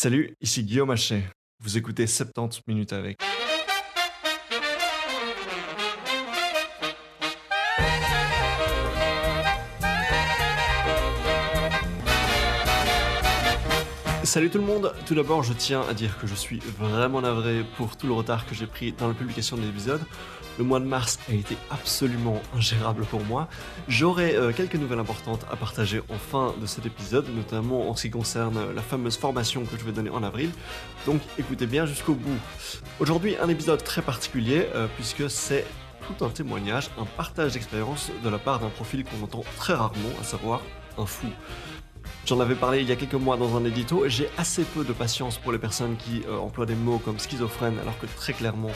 Salut, ici Guillaume Hachet. Vous écoutez 70 minutes avec. Salut tout le monde. Tout d'abord, je tiens à dire que je suis vraiment navré pour tout le retard que j'ai pris dans la publication de l'épisode. Le mois de mars a été absolument ingérable pour moi. J'aurai quelques nouvelles importantes à partager en fin de cet épisode, notamment en ce qui concerne la fameuse formation que je vais donner en avril. Donc écoutez bien jusqu'au bout. Aujourd'hui, un épisode très particulier puisque c'est tout un témoignage, un partage d'expérience de la part d'un profil qu'on entend très rarement, à savoir un fou. J'en avais parlé il y a quelques mois dans un édito, j'ai assez peu de patience pour les personnes qui emploient des mots comme schizophrène alors que très clairement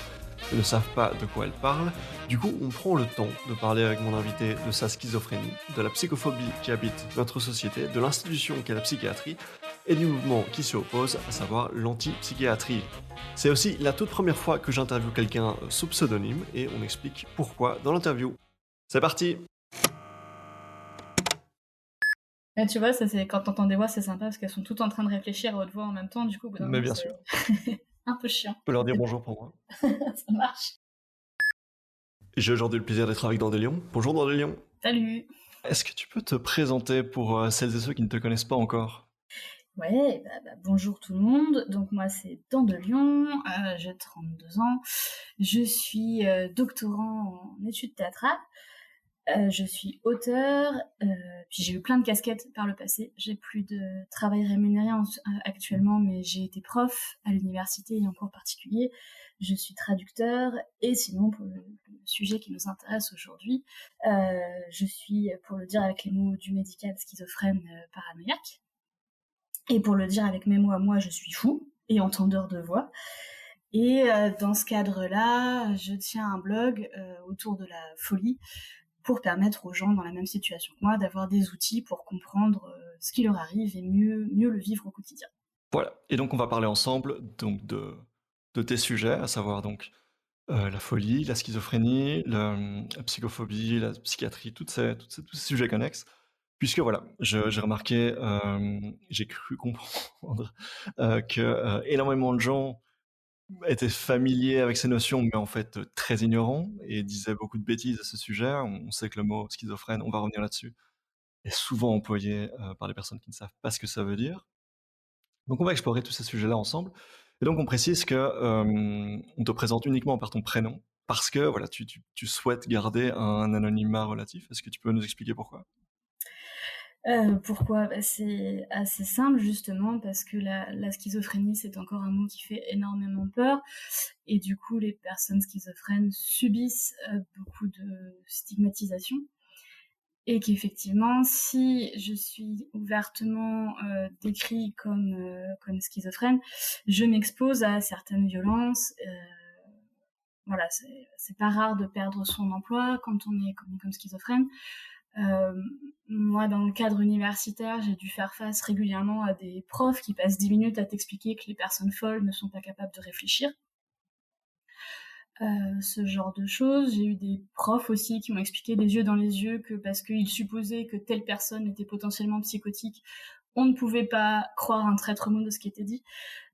ils ne savent pas de quoi elles parlent. Du coup, on prend le temps de parler avec mon invité de sa schizophrénie, de la psychophobie qui habite notre société, de l'institution qu'est la psychiatrie et du mouvement qui s'y oppose, à savoir l'anti-psychiatrie. C'est aussi la toute première fois que j'interviewe quelqu'un sous pseudonyme et on explique pourquoi dans l'interview. C'est parti! Et tu vois, ça c'est quand t'entends des voix, c'est sympa parce qu'elles sont toutes en train de réfléchir à haute voix en même temps, du coup, au bout d'un Mais moment, bien c'est sûr. un peu chiant. Je peux leur dire bonjour pour moi. Ça marche. J'ai aujourd'hui le plaisir d'être avec Dandelion. Bonjour Dandelion. Salut. Est-ce que tu peux te présenter pour celles et ceux qui ne te connaissent pas encore? Ouais, bonjour tout le monde. Donc moi c'est Dandelion, j'ai 32 ans. Je suis doctorant en études théâtrales. Je suis auteure, puis j'ai eu plein de casquettes par le passé. J'ai plus de travail rémunéré actuellement, mais j'ai été prof à l'université et en cours particulier. Je suis traducteur, et sinon, pour le sujet qui nous intéresse aujourd'hui, je suis, pour le dire avec les mots du médical, schizophrène paranoïaque. Et pour le dire avec mes mots à moi, je suis fou et entendeur de voix. Et dans ce cadre-là, je tiens un blog autour de la folie, pour permettre aux gens dans la même situation que moi d'avoir des outils pour comprendre ce qui leur arrive et mieux le vivre au quotidien. Voilà, et donc on va parler ensemble donc de tes sujets, à savoir donc la folie, la schizophrénie, la psychophobie, la psychiatrie, tous ces sujets connexes. Puisque voilà, j'ai remarqué, j'ai cru comprendre que énormément de gens étaient familiers avec ces notions, mais en fait très ignorants, et disaient beaucoup de bêtises à ce sujet. On sait que le mot schizophrène, on va revenir là-dessus, est souvent employé par les personnes qui ne savent pas ce que ça veut dire. Donc on va explorer tous ces sujets-là ensemble. Et donc on précise que on te présente uniquement par ton prénom, parce que voilà, tu souhaites garder un anonymat relatif. Est-ce que tu peux nous expliquer pourquoi? Pourquoi ? C'est assez simple justement parce que la schizophrénie, c'est encore un mot qui fait énormément peur, et du coup les personnes schizophrènes subissent beaucoup de stigmatisation, et qu'effectivement si je suis ouvertement décrit comme schizophrène, je m'expose à certaines violences. Voilà, c'est pas rare de perdre son emploi quand on est comme schizophrène. Moi, dans le cadre universitaire, j'ai dû faire face régulièrement à des profs qui passent 10 minutes à t'expliquer que les personnes folles ne sont pas capables de réfléchir. Ce genre de choses. J'ai eu des profs aussi qui m'ont expliqué les yeux dans les yeux que parce qu'ils supposaient que telle personne était potentiellement psychotique, on ne pouvait pas croire un traître mot de ce qui était dit.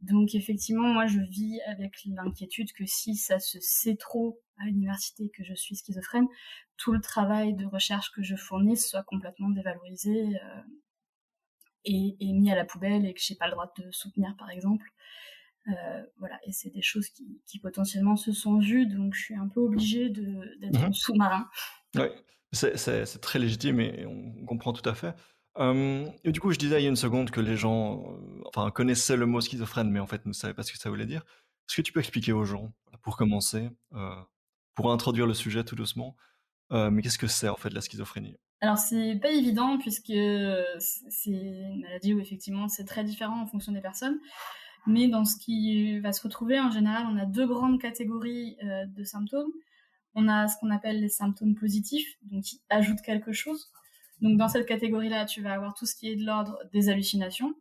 Donc effectivement, moi je vis avec l'inquiétude que si ça se sait trop à l'université que je suis schizophrène, tout le travail de recherche que je fournis soit complètement dévalorisé et mis à la poubelle, et que j'ai pas le droit de soutenir par exemple. Voilà, et c'est des choses qui potentiellement se sont vues, donc je suis un peu obligée d'être sous-marin. Oui, c'est très légitime et on comprend tout à fait. Et du coup, je disais il y a une seconde que les gens connaissaient le mot schizophrène, mais en fait ne savaient pas ce que ça voulait dire. Est-ce que tu peux expliquer aux gens, pour commencer, pour introduire le sujet tout doucement, mais qu'est-ce que c'est en fait la schizophrénie? Alors c'est pas évident puisque c'est une maladie où effectivement c'est très différent en fonction des personnes, mais dans ce qui va se retrouver en général, on a deux grandes catégories de symptômes. On a ce qu'on appelle les symptômes positifs, donc qui ajoutent quelque chose. Donc dans cette catégorie-là, tu vas avoir tout ce qui est de l'ordre des hallucinations.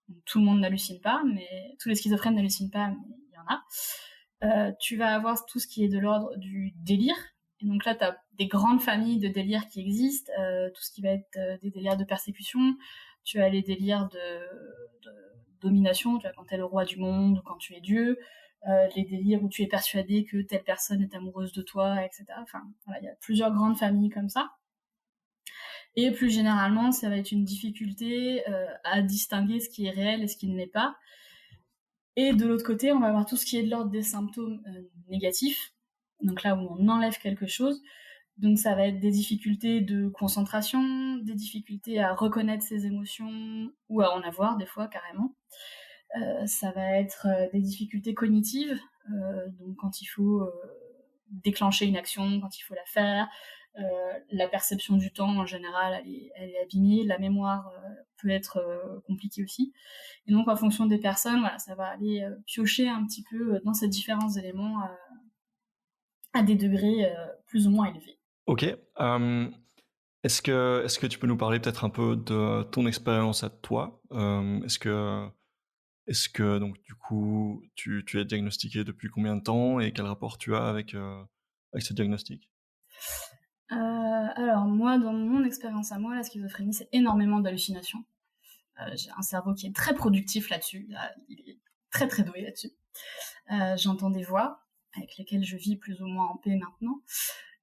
Donc, tout le monde n'hallucine pas, mais tous les schizophrènes n'hallucinent pas, mais il y en a. Tu vas avoir tout ce qui est de l'ordre du délire. Et donc là, tu as des grandes familles de délires qui existent, tout ce qui va être des délires de persécution. Tu as les délires domination, tu vois, quand t'es le roi du monde, ou quand tu es Dieu, les délires où tu es persuadé que telle personne est amoureuse de toi, etc. Enfin, voilà, il y a plusieurs grandes familles comme ça. Et plus généralement, ça va être une difficulté à distinguer ce qui est réel et ce qui ne l'est pas. Et de l'autre côté, on va avoir tout ce qui est de l'ordre des symptômes négatifs, donc là où on enlève quelque chose. Donc ça va être des difficultés de concentration, des difficultés à reconnaître ses émotions, ou à en avoir des fois carrément. Ça va être des difficultés cognitives, donc quand il faut déclencher une action, quand il faut la faire. La perception du temps en général elle est abîmée, la mémoire peut être compliquée aussi. Et donc en fonction des personnes, voilà, ça va aller piocher un petit peu dans ces différents éléments à des degrés plus ou moins élevés. Ok. Est-ce que tu peux nous parler peut-être un peu de ton expérience à toi? Est-ce que donc du coup tu es diagnostiqué depuis combien de temps et quel rapport tu as avec ce diagnostic? Alors moi, dans mon expérience à moi, la schizophrénie, c'est énormément d'hallucinations. J'ai un cerveau qui est très productif là-dessus. Il est très très doué là-dessus. J'entends des voix avec lesquelles je vis plus ou moins en paix maintenant.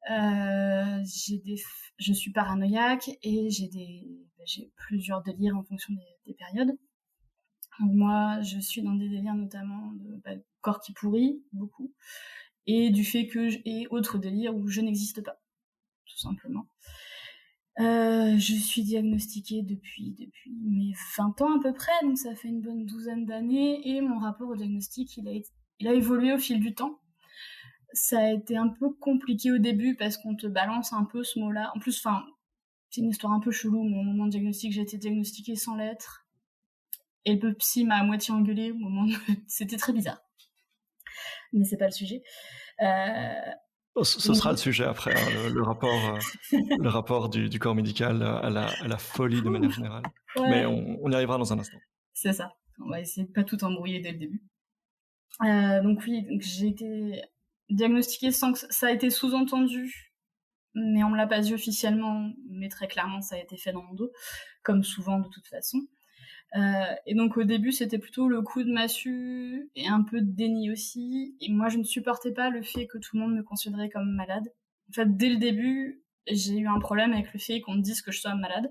Je suis paranoïaque et j'ai plusieurs délires en fonction des périodes. Donc moi, je suis dans des délires notamment de corps qui pourrit, beaucoup, et du fait et autres délires où je n'existe pas, tout simplement. Je suis diagnostiquée depuis mes 20 ans à peu près, donc ça fait une bonne douzaine d'années, et mon rapport au diagnostic, il a évolué au fil du temps. Ça a été un peu compliqué au début parce qu'on te balance un peu ce mot-là. En plus, c'est une histoire un peu chelou. Mon moment de diagnostic, j'ai été diagnostiquée sans lettres. Et le psy m'a à moitié engueulée au moment où... C'était très bizarre. Mais c'est pas le sujet. Ce sera le sujet après, hein, le rapport du corps médical à la folie de manière générale. Ouais. Mais on y arrivera dans un instant. C'est ça. On va essayer de pas tout embrouiller dès le début. Donc oui, j'ai été diagnostiquée sans que ça a été sous-entendu, mais on me l'a pas dit officiellement, mais très clairement ça a été fait dans mon dos, comme souvent de toute façon. Et donc au début c'était plutôt le coup de massue et un peu de déni aussi, et moi je ne supportais pas le fait que tout le monde me considérait comme malade. En fait, dès le début, j'ai eu un problème avec le fait qu'on me dise que je sois malade,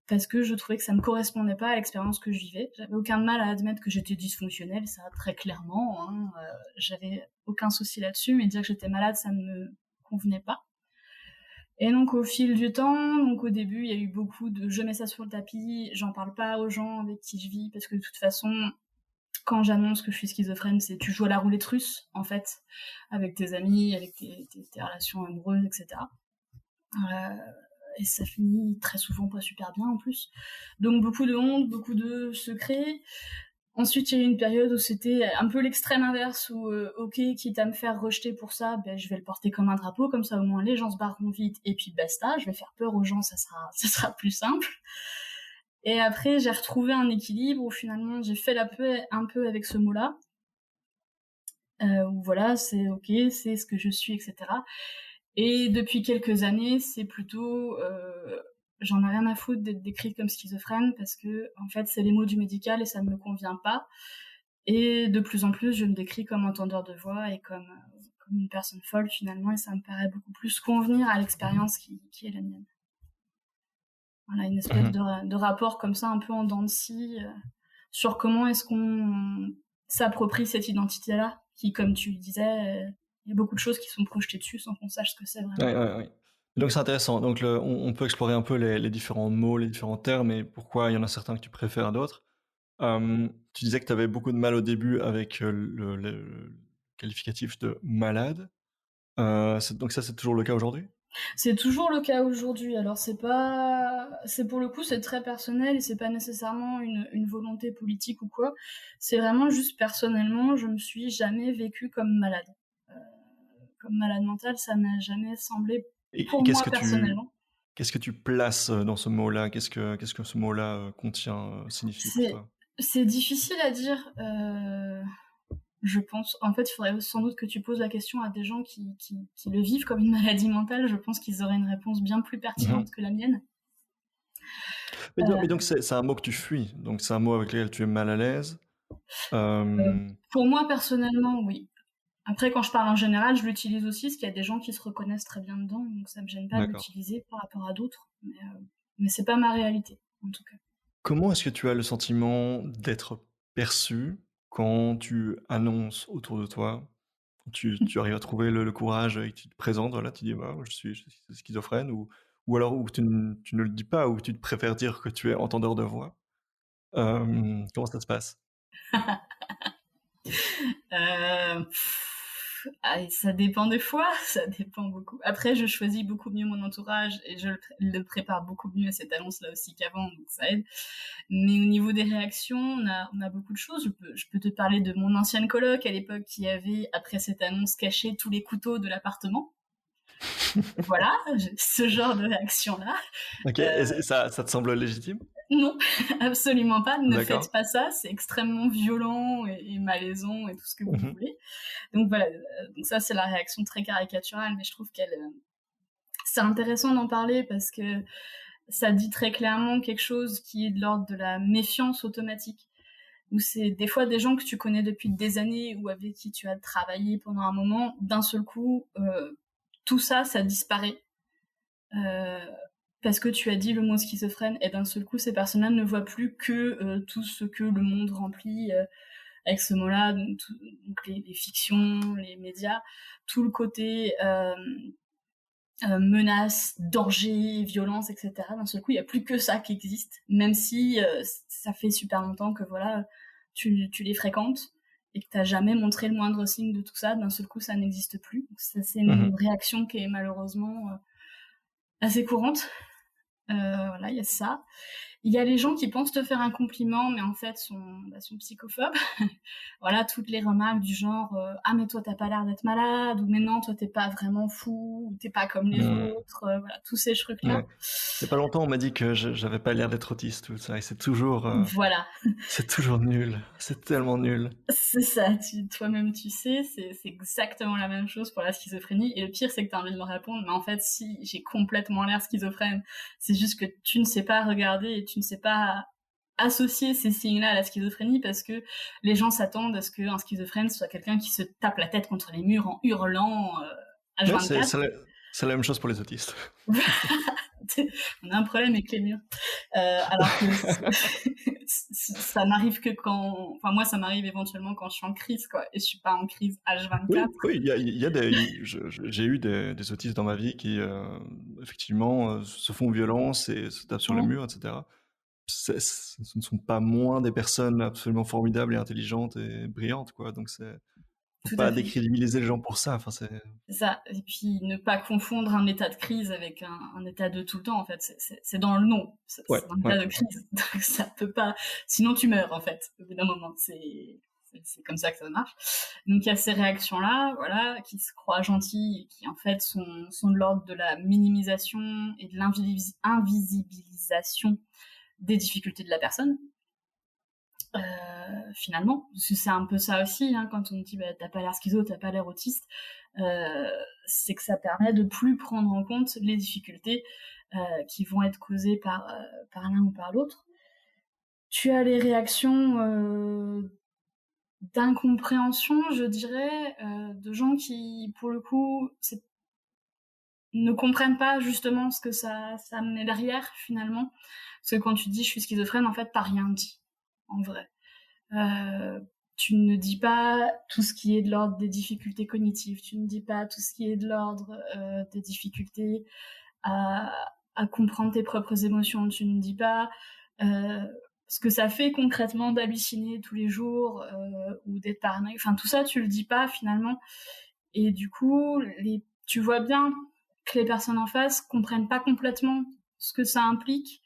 parce que je trouvais que ça me correspondait pas à l'expérience que je vivais. J'avais aucun mal à admettre que j'étais dysfonctionnelle, ça très clairement, hein, j'avais aucun souci là-dessus, mais dire que j'étais malade, ça ne me convenait pas. Et donc au fil du temps, donc au début il y a eu beaucoup de je mets ça sur le tapis, j'en parle pas aux gens avec qui je vis, parce que de toute façon, quand j'annonce que je suis schizophrène, c'est tu joues à la roulette russe, en fait, avec tes amis, avec tes relations amoureuses, etc. Et ça finit très souvent pas super bien en plus. Donc beaucoup de honte, beaucoup de secrets. Ensuite, il y a eu une période où c'était un peu l'extrême inverse, où ok, quitte à me faire rejeter pour ça, je vais le porter comme un drapeau, comme ça au moins les gens se barreront vite, et puis basta, je vais faire peur aux gens, ça sera plus simple. Et après, j'ai retrouvé un équilibre où finalement j'ai fait la paix un peu avec ce mot-là, où voilà, c'est ok, c'est ce que je suis, etc. Et depuis quelques années, c'est plutôt... j'en ai rien à foutre d'être décrite comme schizophrène, parce que en fait c'est les mots du médical et ça ne me convient pas, et de plus en plus je me décris comme entendeur de voix et comme une personne folle finalement, et ça me paraît beaucoup plus convenir à l'expérience qui est la mienne. Voilà, une espèce de rapport comme ça un peu en dents de scie sur comment est-ce qu'on s'approprie cette identité-là, qui, comme tu le disais, il y a beaucoup de choses qui sont projetées dessus sans qu'on sache ce que c'est vraiment. Ouais. Donc c'est intéressant. Donc on peut explorer un peu les différents mots, les différents termes, et pourquoi il y en a certains que tu préfères à d'autres. Tu disais que tu avais beaucoup de mal au début avec le qualificatif de malade. Donc ça, c'est toujours le cas aujourd'hui? C'est toujours le cas aujourd'hui. Alors c'est pour le coup, c'est très personnel et c'est pas nécessairement une volonté politique ou quoi. C'est vraiment juste personnellement, je me suis jamais vécue comme malade. Comme malade mentale, ça n'a jamais semblé pour moi personnellement. Qu'est-ce que tu places dans ce mot-là? Qu'est-ce que ce mot-là contient, signifie pour toi? C'est difficile à dire. Je pense, en fait, il faudrait sans doute que tu poses la question à des gens qui le vivent comme une maladie mentale. Je pense qu'ils auraient une réponse bien plus pertinente que la mienne. Mais donc Euh, c'est un mot que tu fuis, donc c'est un mot avec lequel tu es mal à l'aise. euh, Euh, pour moi, personnellement, oui. Après, quand je parle en général, je l'utilise aussi, parce qu'il y a des gens qui se reconnaissent très bien dedans, donc ça me gêne pas de d'accord. l'utiliser par rapport à d'autres. Mais c'est pas ma réalité, en tout cas. Comment est-ce que tu as le sentiment d'être perçu quand tu annonces autour de toi, tu arrives à trouver le courage et que tu te présentes, voilà, tu dis bah, je suis schizophrène, ou alors où tu ne le dis pas, ou tu préfères dire que tu es entendeur de voix. Comment ça se passe? Ça dépend des fois, ça dépend beaucoup. Après, je choisis beaucoup mieux mon entourage et le prépare beaucoup mieux à cette annonce-là aussi qu'avant, donc ça aide. Mais au niveau des réactions, on a beaucoup de choses. Je peux te parler de mon ancienne coloc à l'époque qui avait, après cette annonce, caché tous les couteaux de l'appartement. Voilà, ce genre de réaction-là. Ok, Euh, et ça te semble légitime? non, absolument pas. Ne D'accord. faites pas ça. C'est extrêmement violent et malaisant et tout ce que vous Mhm. voulez. Donc voilà. Donc ça, c'est la réaction très caricaturale, mais je trouve c'est intéressant d'en parler parce que ça dit très clairement quelque chose qui est de l'ordre de la méfiance automatique. Où c'est des fois des gens que tu connais depuis des années ou avec qui tu as travaillé pendant un moment, d'un seul coup, tout ça, ça disparaît. Euh, Parce que tu as dit le mot schizophrène et d'un seul coup ces personnes-là ne voient plus que tout ce que le monde remplit avec ce mot-là, donc les fictions, les médias, tout le côté menaces, dangers, violence, etc. D'un seul coup, il n'y a plus que ça qui existe, même si ça fait super longtemps que voilà, tu les fréquentes et que t'as jamais montré le moindre signe de tout ça. D'un seul coup, ça n'existe plus. Donc, ça, c'est une Mhm. réaction qui est malheureusement assez courante. Voilà, il y a ça. Il y a les gens qui pensent te faire un compliment, mais en fait sont psychophobes. Voilà, toutes les remarques du genre ah mais toi t'as pas l'air d'être malade, ou mais non toi t'es pas vraiment fou, ou t'es pas comme les Mhm. autres, voilà, tous ces trucs là. Ouais. Il y a pas longtemps, on m'a dit que j'avais pas l'air d'être autiste, tout ça, et Voilà, c'est toujours nul. C'est tellement nul. c'est ça. Toi-même tu sais, c'est exactement la même chose pour la schizophrénie. Et le pire c'est que t'as envie de me répondre, mais en fait si j'ai complètement l'air schizophrène, c'est juste que tu ne sais pas regarder et tu ne sais pas associer ces signes-là à la schizophrénie parce que les gens s'attendent à ce qu'un schizophrène soit quelqu'un qui se tape la tête contre les murs en hurlant Ouais, H24. c'est la même chose pour les autistes. On a un problème avec les murs. Alors que ça n'arrive que quand... Enfin, moi, ça m'arrive éventuellement quand je suis en crise, quoi. Et je suis pas en crise H24. Oui, oui, il y a j'ai eu des autistes dans ma vie qui, effectivement, se font violence et se tapent sur le Hein. mur, etc. Ce ne sont pas moins des personnes absolument formidables et intelligentes et brillantes, quoi. Donc faut Tout à pas fait. décrédibiliser les gens pour ça. Enfin, C'est ça. Et puis, ne pas confondre un état de crise avec un état de tout le temps, en fait. C'est dans le nom. ouais, C'est un ouais. état de crise. Donc, ça peut pas... Sinon, tu meurs, en fait, au bout d'un moment. C'est comme ça que ça marche. Donc, il y a ces réactions-là, voilà, qui se croient gentilles et qui, en fait, sont de l'ordre de la minimisation et de l'invisibilisation des difficultés de la personne. Finalement, parce que c'est un peu ça aussi, hein, quand on dit bah, t'as pas l'air schizo, t'as pas l'air autiste, euh, c'est que ça permet de plus prendre en compte les difficultés qui vont être causées par l'un ou par l'autre. Tu as les réactions d'incompréhension, je dirais, de gens qui, pour le coup, ne comprennent pas justement ce que ça met derrière finalement. Parce que quand tu dis je suis schizophrène, en fait, t'as rien dit, en vrai. Euh, Tu ne dis pas tout ce qui est de l'ordre des difficultés cognitives, tu ne dis pas tout ce qui est de l'ordre des difficultés à, à comprendre tes propres émotions, tu ne dis pas euh, ce que ça fait concrètement d'halluciner tous les jours ou d'être paranoïaque. Enfin, tout ça, tu le dis pas finalement. Et du coup, tu vois bien que les personnes en face comprennent pas complètement ce que ça implique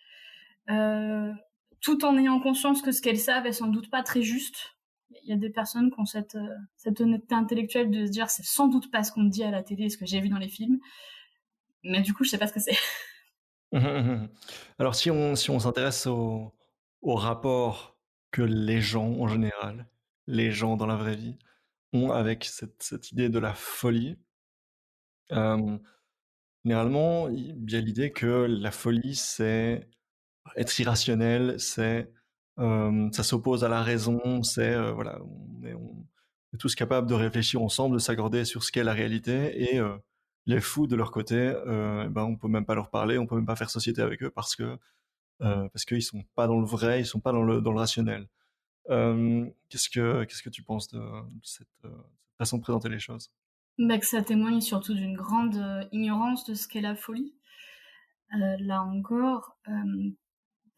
euh, tout en ayant conscience que ce qu'elles savent est sans doute pas très juste. Il y a des personnes qui ont cette honnêteté intellectuelle de se dire c'est sans doute pas ce qu'on me dit à la télé, ce que j'ai vu dans les films, mais du coup je sais pas ce que c'est. Alors, si on s'intéresse au rapport que les gens, en général, les gens dans la vraie vie, ont avec cette idée de la folie, euh, généralement, il y a l'idée que la folie, c'est être irrationnel, ça s'oppose à la raison, voilà, on est tous capables de réfléchir ensemble, de s'accorder sur ce qu'est la réalité, et les fous de leur côté, on peut même pas leur parler, on peut même pas faire société avec eux parce qu'ils sont pas dans le vrai, ils sont pas dans le rationnel. Qu'est-ce que tu penses de cette façon de présenter les choses? Bah, que ça témoigne surtout d'une grande ignorance de ce qu'est la folie. Là encore,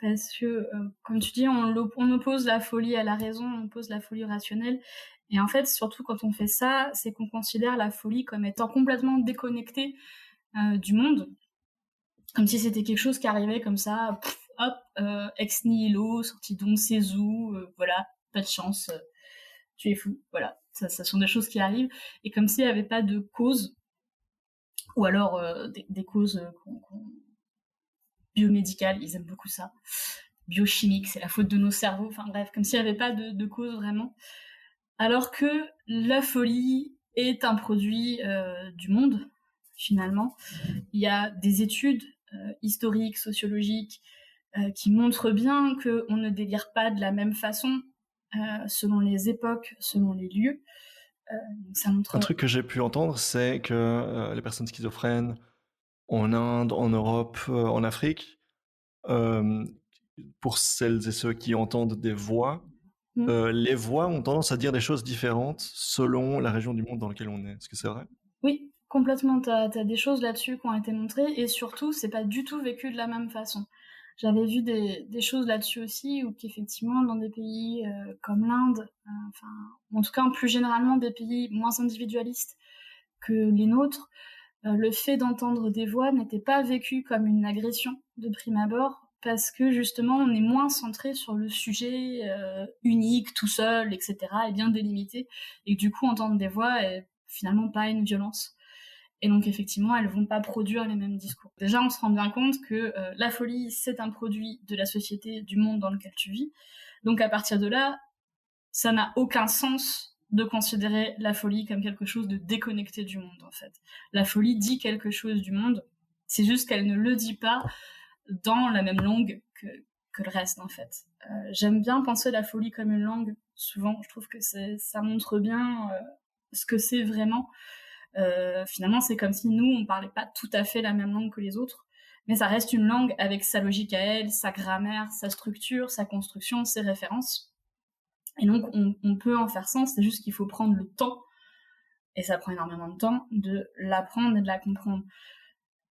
parce que, comme tu dis, on oppose la folie à la raison, on oppose la folie au rationnel. Et en fait, surtout quand on fait ça, c'est qu'on considère la folie comme étant complètement déconnectée du monde, comme si c'était quelque chose qui arrivait comme ça, hop, ex nihilo, sorti d'on sait où, voilà, pas de chance, tu es fou, voilà. Ça sont des choses qui arrivent, et comme s'il n'y avait pas de cause, ou alors des causes biomédicales, ils aiment beaucoup ça, biochimique, c'est la faute de nos cerveaux, enfin bref, comme s'il n'y avait pas de cause vraiment. Alors que la folie est un produit du monde, finalement. Il y a des études historiques, sociologiques, qui montrent bien qu'on ne délire pas de la même façon selon les époques, selon les lieux. Ça montre... Un truc que j'ai pu entendre, c'est que les personnes schizophrènes en Inde, en Europe, en Afrique, euh, pour celles et ceux qui entendent des voix, les voix ont tendance à dire des choses différentes selon la région du monde dans laquelle on est. Est-ce que c'est vrai? Oui, complètement. T'as des choses là-dessus qui ont été montrées, et surtout, c'est pas du tout vécu de la même façon. J'avais vu des choses là-dessus aussi, où qu'effectivement, dans des pays comme l'Inde, enfin, en tout cas, plus généralement, des pays moins individualistes que les nôtres, le fait d'entendre des voix n'était pas vécu comme une agression de prime abord, parce que justement, on est moins centré sur le sujet unique, tout seul, etc., et bien délimité, et que du coup, entendre des voix est finalement pas une violence. Et donc effectivement, elles vont pas produire les mêmes discours. Déjà, on se rend bien compte que la folie, c'est un produit de la société, du monde dans lequel tu vis. Donc à partir de là, ça n'a aucun sens de considérer la folie comme quelque chose de déconnecté du monde, en fait. La folie dit quelque chose du monde, c'est juste qu'elle ne le dit pas dans la même langue que le reste, en fait. J'aime bien penser la folie comme une langue, souvent. Je trouve que ça montre bien ce que c'est vraiment. Finalement, c'est comme si nous, on parlait pas tout à fait la même langue que les autres, mais ça reste une langue avec sa logique à elle, sa grammaire, sa structure, sa construction, ses références. Et donc, on peut en faire sens, c'est juste qu'il faut prendre le temps, et ça prend énormément de temps, de l'apprendre et de la comprendre.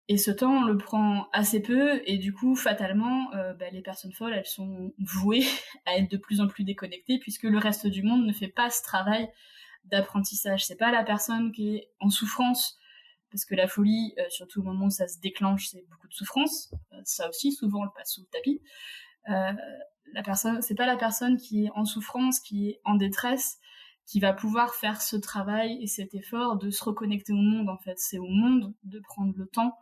Et ce temps, on le prend assez peu, et du coup, fatalement, les personnes folles, elles sont vouées à être de plus en plus déconnectées, puisque le reste du monde ne fait pas ce travail d'apprentissage. C'est pas la personne qui est en souffrance, parce que la folie, surtout au moment où ça se déclenche, c'est beaucoup de souffrance. Ça aussi, souvent, on le passe sous le tapis. C'est pas la personne qui est en souffrance, qui est en détresse, qui va pouvoir faire ce travail et cet effort de se reconnecter au monde, en fait. C'est au monde de prendre le temps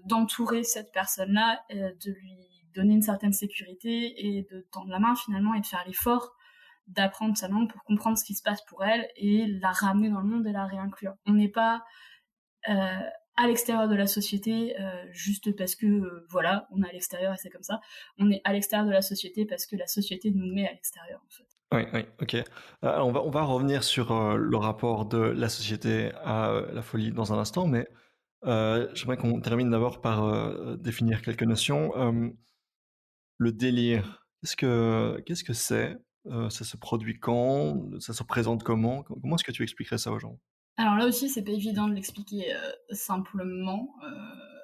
d'entourer cette personne-là, de lui donner une certaine sécurité et de tendre la main finalement et de faire l'effort d'apprendre sa langue pour comprendre ce qui se passe pour elle et la ramener dans le monde et la réinclure. On n'est pas à l'extérieur de la société juste parce que voilà, on est à l'extérieur et c'est comme ça. On est à l'extérieur de la société parce que la société nous met à l'extérieur, en fait. Oui, ok. On va revenir sur le rapport de la société à la folie dans un instant, mais j'aimerais qu'on termine d'abord par définir quelques notions. Le délire, qu'est-ce que c'est? Ça se produit quand? Ça se présente comment? Comment est-ce que tu expliquerais ça aux gens? Alors là aussi, c'est pas évident de l'expliquer simplement.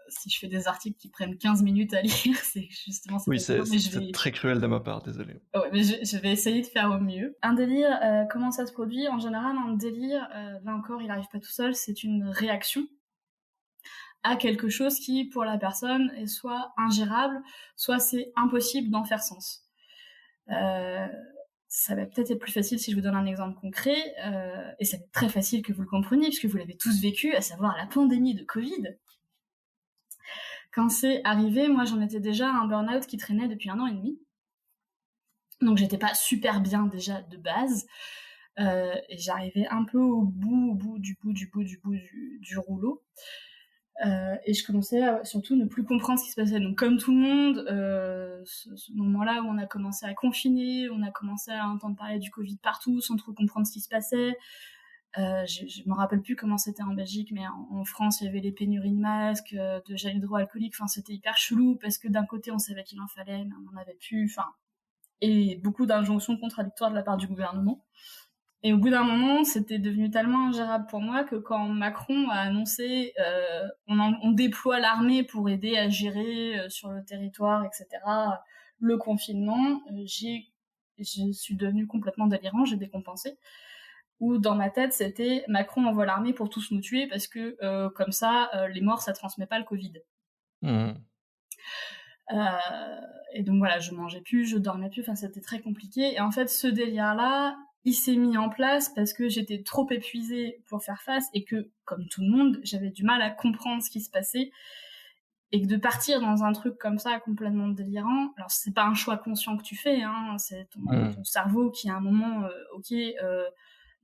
Si je fais des articles qui prennent 15 minutes à lire, c'est justement c'est Oui, pas évident, mais c'est très cruel de ma part, désolé. ouais, mais je vais essayer de faire au mieux. Un délire, comment ça se produit? En général, un délire, là encore, il arrive pas tout seul, c'est une réaction à quelque chose qui, pour la personne, est soit ingérable, soit c'est impossible d'en faire sens. Ça va peut-être être plus facile si je vous donne un exemple concret, et ça va être très facile que vous le compreniez, puisque vous l'avez tous vécu, à savoir la pandémie de Covid. Quand c'est arrivé, moi j'en étais déjà à un burn-out qui traînait depuis 1 an et demi. Donc j'étais pas super bien déjà de base, et j'arrivais un peu au bout du rouleau. Et je commençais à surtout ne plus comprendre ce qui se passait. Donc comme tout le monde, ce moment-là où on a commencé à confiner, on a commencé à entendre parler du Covid partout sans trop comprendre ce qui se passait. Je me rappelle plus comment c'était en Belgique, mais en France, il y avait les pénuries de masques, de gel hydroalcoolique. Enfin, c'était hyper chelou parce que d'un côté, on savait qu'il en fallait, mais on n'en avait plus. Enfin, et beaucoup d'injonctions contradictoires de la part du gouvernement. Et au bout d'un moment, c'était devenu tellement ingérable pour moi que quand Macron a annoncé on déploie l'armée pour aider à gérer sur le territoire, etc., le confinement, je suis devenue complètement délirante, j'ai décompensé. Où dans ma tête, c'était Macron envoie l'armée pour tous nous tuer parce que comme ça, les morts, ça transmet pas le Covid. Mmh. Et donc voilà, je mangeais plus, je dormais plus, enfin c'était très compliqué. Et en fait, ce délire-là, il s'est mis en place parce que j'étais trop épuisée pour faire face et que, comme tout le monde, j'avais du mal à comprendre ce qui se passait. Et que de partir dans un truc comme ça, complètement délirant, alors c'est pas un choix conscient que tu fais, hein, c'est ton cerveau qui à un moment,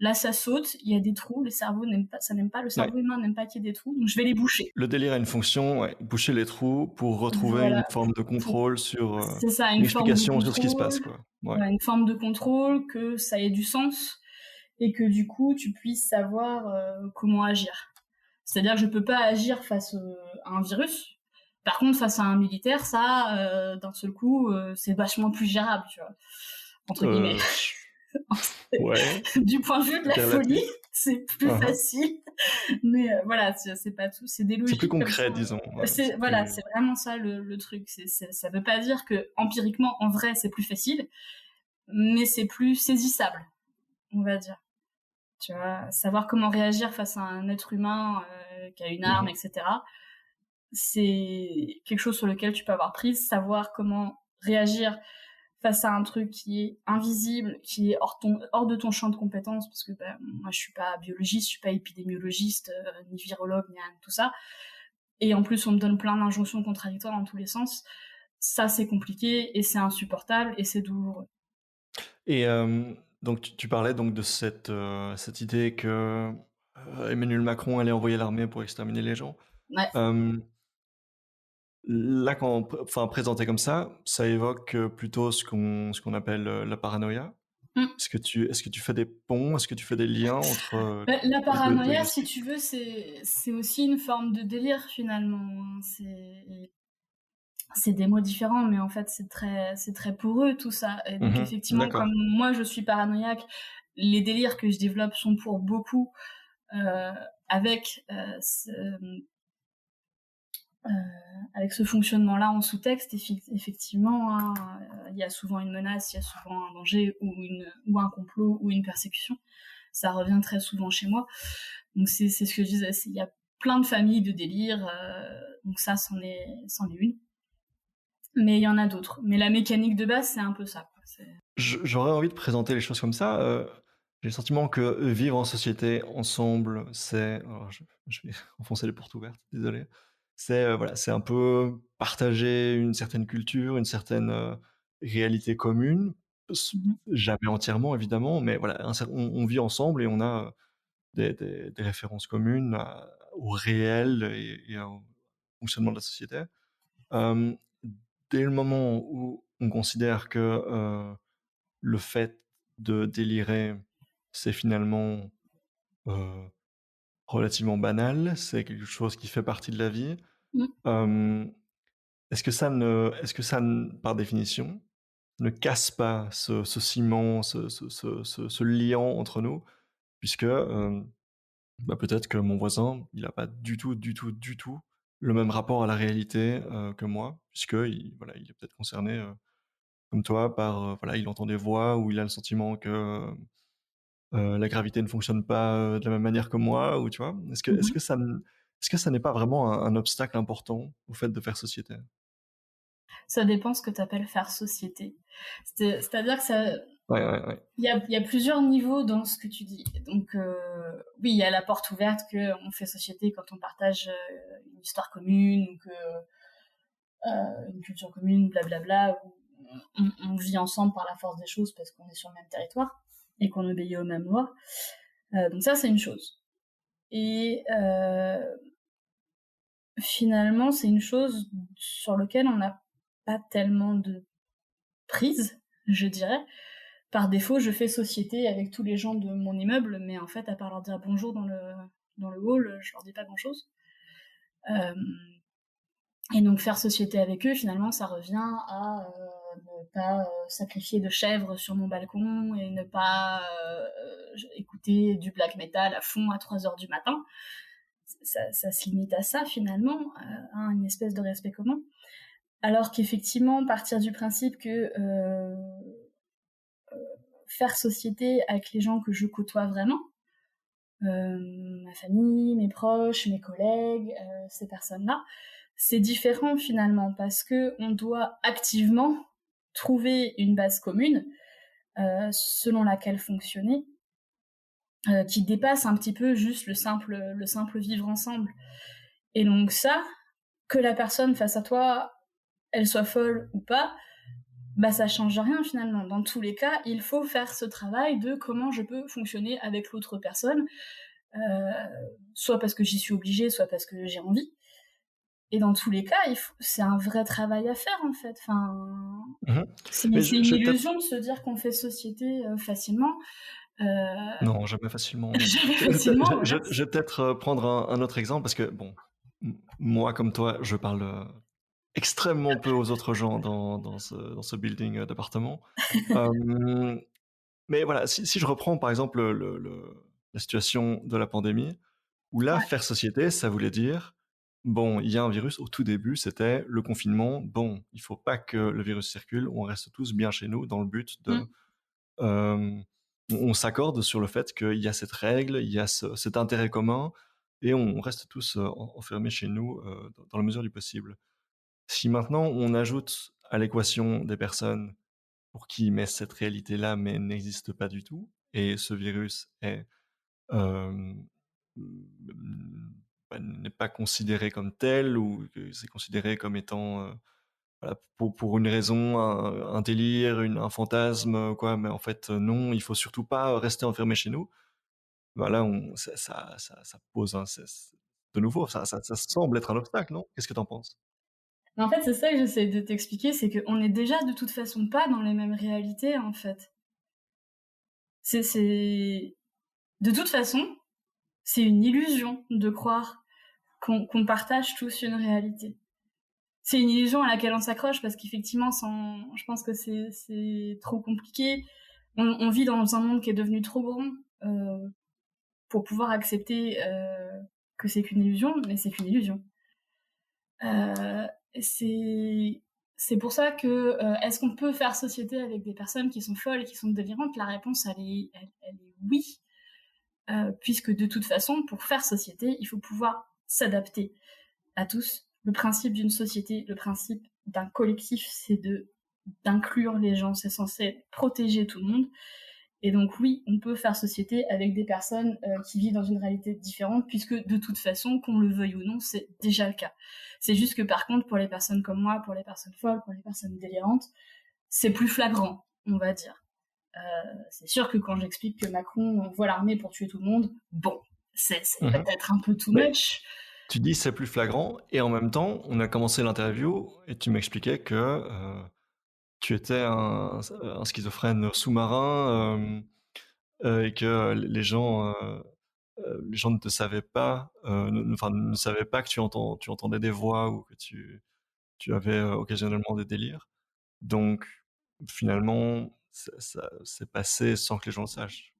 là ça saute, il y a des trous, le cerveau n'aime pas, le cerveau humain n'aime pas qu'il y ait des trous, donc je vais les boucher. Le délire a une fonction, boucher les trous pour retrouver une forme de contrôle sur c'est ça, une explication sur ce qui se passe, quoi. Ouais. Une forme de contrôle, que ça ait du sens et que du coup tu puisses savoir comment agir. C'est-à-dire que je peux pas agir face à un virus. Par contre, face à un militaire, ça, d'un seul coup, c'est vachement plus gérable, tu vois, entre guillemets. Ouais. Du point de vue de la folie, c'est plus facile. Mais voilà, c'est pas tout. C'est des logiques. C'est plus concret, disons. Ouais, c'est vraiment ça le truc. Ça veut pas dire que empiriquement, en vrai, c'est plus facile, mais c'est plus saisissable, on va dire. Tu vois, savoir comment réagir face à un être humain qui a une arme, etc. C'est quelque chose sur lequel tu peux avoir prise. Savoir comment réagir face à un truc qui est invisible, qui est hors de ton champ de compétences, parce que moi je suis pas biologiste, je suis pas épidémiologiste, ni virologue, ni rien de tout ça. Et en plus on me donne plein d'injonctions contradictoires dans tous les sens. Ça c'est compliqué et c'est insupportable et c'est douloureux. Et donc tu parlais donc de cette idée que Emmanuel Macron allait envoyer l'armée pour exterminer les gens. Ouais. Là, présenté comme ça évoque plutôt ce qu'on appelle la paranoïa. Est-ce que tu fais des ponts, est-ce que tu fais des liens entre la paranoïa, si tu veux, c'est aussi une forme de délire finalement. C'est des mots différents, mais en fait c'est très poreux tout ça. Et donc effectivement, comme moi je suis paranoïaque, les délires que je développe sont pour beaucoup avec ce fonctionnement-là en sous-texte. Effectivement, hein, il y a souvent une menace, il y a souvent un danger ou un complot ou une persécution. Ça revient très souvent chez moi. Donc c'est ce que je disais, il y a plein de familles de délires, donc ça c'en est une. Mais il y en a d'autres. Mais la mécanique de base, c'est un peu ça, quoi. J'aurais envie de présenter les choses comme ça. J'ai le sentiment que vivre en société ensemble, c'est... Alors, je vais enfoncer les portes ouvertes, désolé. C'est un peu partager une certaine culture, une certaine réalité commune. Jamais entièrement, évidemment, mais voilà, on vit ensemble et on a des références communes au réel et au fonctionnement de la société. Dès le moment où on considère que le fait de délirer, c'est finalement relativement banal, c'est quelque chose qui fait partie de la vie. Est-ce que ça, par définition, ne casse pas ce ciment, ce liant entre nous, puisque peut-être que mon voisin, il n'a pas du tout le même rapport à la réalité que moi, puisqu'il est peut-être concerné comme toi par il entend des voix ou il a le sentiment que la gravité ne fonctionne pas de la même manière que moi, ou tu vois. Est-ce que ça n'est pas vraiment un obstacle important au fait de faire société? Ça dépend ce que tu appelles faire société. C'est-à-dire que ça... Ouais. Il y a plusieurs niveaux dans ce que tu dis. Donc, oui, il y a la porte ouverte qu'on fait société quand on partage une histoire commune, ou une culture commune, blablabla, où on vit ensemble par la force des choses parce qu'on est sur le même territoire et qu'on obéit aux mêmes lois. Donc ça, c'est une chose. Et finalement, c'est une chose sur laquelle on n'a pas tellement de prise, je dirais. Par défaut, je fais société avec tous les gens de mon immeuble, mais en fait, à part leur dire bonjour dans le hall, je leur dis pas grand-chose. Et donc faire société avec eux, finalement, ça revient à ne pas sacrifier de chèvres sur mon balcon et ne pas écouter du black metal à fond à 3h du matin. Ça se limite à ça, finalement, à une espèce de respect commun. Alors qu'effectivement, partir du principe que faire société avec les gens que je côtoie vraiment, ma famille, mes proches, mes collègues, ces personnes-là, c'est différent finalement parce que on doit activement trouver une base commune selon laquelle fonctionner, qui dépasse un petit peu juste le simple vivre ensemble. Et donc ça, que la personne face à toi, elle soit folle ou pas, bah ça change rien finalement. Dans tous les cas, il faut faire ce travail de comment je peux fonctionner avec l'autre personne, soit parce que j'y suis obligée, soit parce que j'ai envie. Et dans tous les cas, c'est un vrai travail à faire en fait. Enfin, c'est une illusion de se dire qu'on fait société facilement. Non, jamais facilement. Jamais facilement. Je vais peut-être prendre un autre exemple parce que, bon, moi comme toi, je parle extrêmement peu aux autres gens dans ce building d'appartement. Mais voilà, si je reprends par exemple la situation de la pandémie, où là, faire société, ça voulait dire, bon, il y a un virus, au tout début, c'était le confinement, bon, il faut pas que le virus circule, on reste tous bien chez nous dans le but de... on s'accorde sur le fait qu'il y a cette règle, il y a cet intérêt commun, et on reste tous enfermés chez nous dans la mesure du possible. Si maintenant on ajoute à l'équation des personnes pour qui mais cette réalité-là mais n'existe pas du tout, et ce virus n'est pas considéré comme tel, ou que c'est considéré comme étant voilà, pour une raison, un délire, un fantasme, quoi, mais en fait non, il faut surtout pas rester enfermé chez nous. Voilà, ça pose de nouveau, ça semble être un obstacle, non? Qu'est-ce que t'en penses? En fait, c'est ça que j'essaie de t'expliquer, c'est qu'on est déjà de toute façon pas dans les mêmes réalités, en fait. De toute façon, c'est une illusion de croire qu'on partage tous une réalité. C'est une illusion à laquelle on s'accroche parce qu'effectivement, je pense que c'est trop compliqué. On vit dans un monde qui est devenu trop grand pour pouvoir accepter que c'est qu'une illusion, mais c'est qu'une illusion. C'est pour ça que est-ce qu'on peut faire société avec des personnes qui sont folles et qui sont délirantes? La réponse, elle est oui, puisque de toute façon, pour faire société, il faut pouvoir s'adapter à tous. Le principe d'une société, le principe d'un collectif, c'est d'inclure les gens, c'est censé protéger tout le monde. Et donc oui, on peut faire société avec des personnes qui vivent dans une réalité différente, puisque de toute façon, qu'on le veuille ou non, c'est déjà le cas. C'est juste que par contre, pour les personnes comme moi, pour les personnes folles, pour les personnes délirantes, c'est plus flagrant, on va dire. C'est sûr que quand j'explique que Macron envoie l'armée pour tuer tout le monde, bon, c'est peut-être un peu too much. Tu dis c'est plus flagrant, et en même temps, on a commencé l'interview et tu m'expliquais que tu étais un schizophrène sous-marin et que les gens ne te savaient pas, ne savaient pas que tu entendais des voix ou que tu avais occasionnellement des délires. Donc, finalement, ça s'est passé sans que les gens le sachent.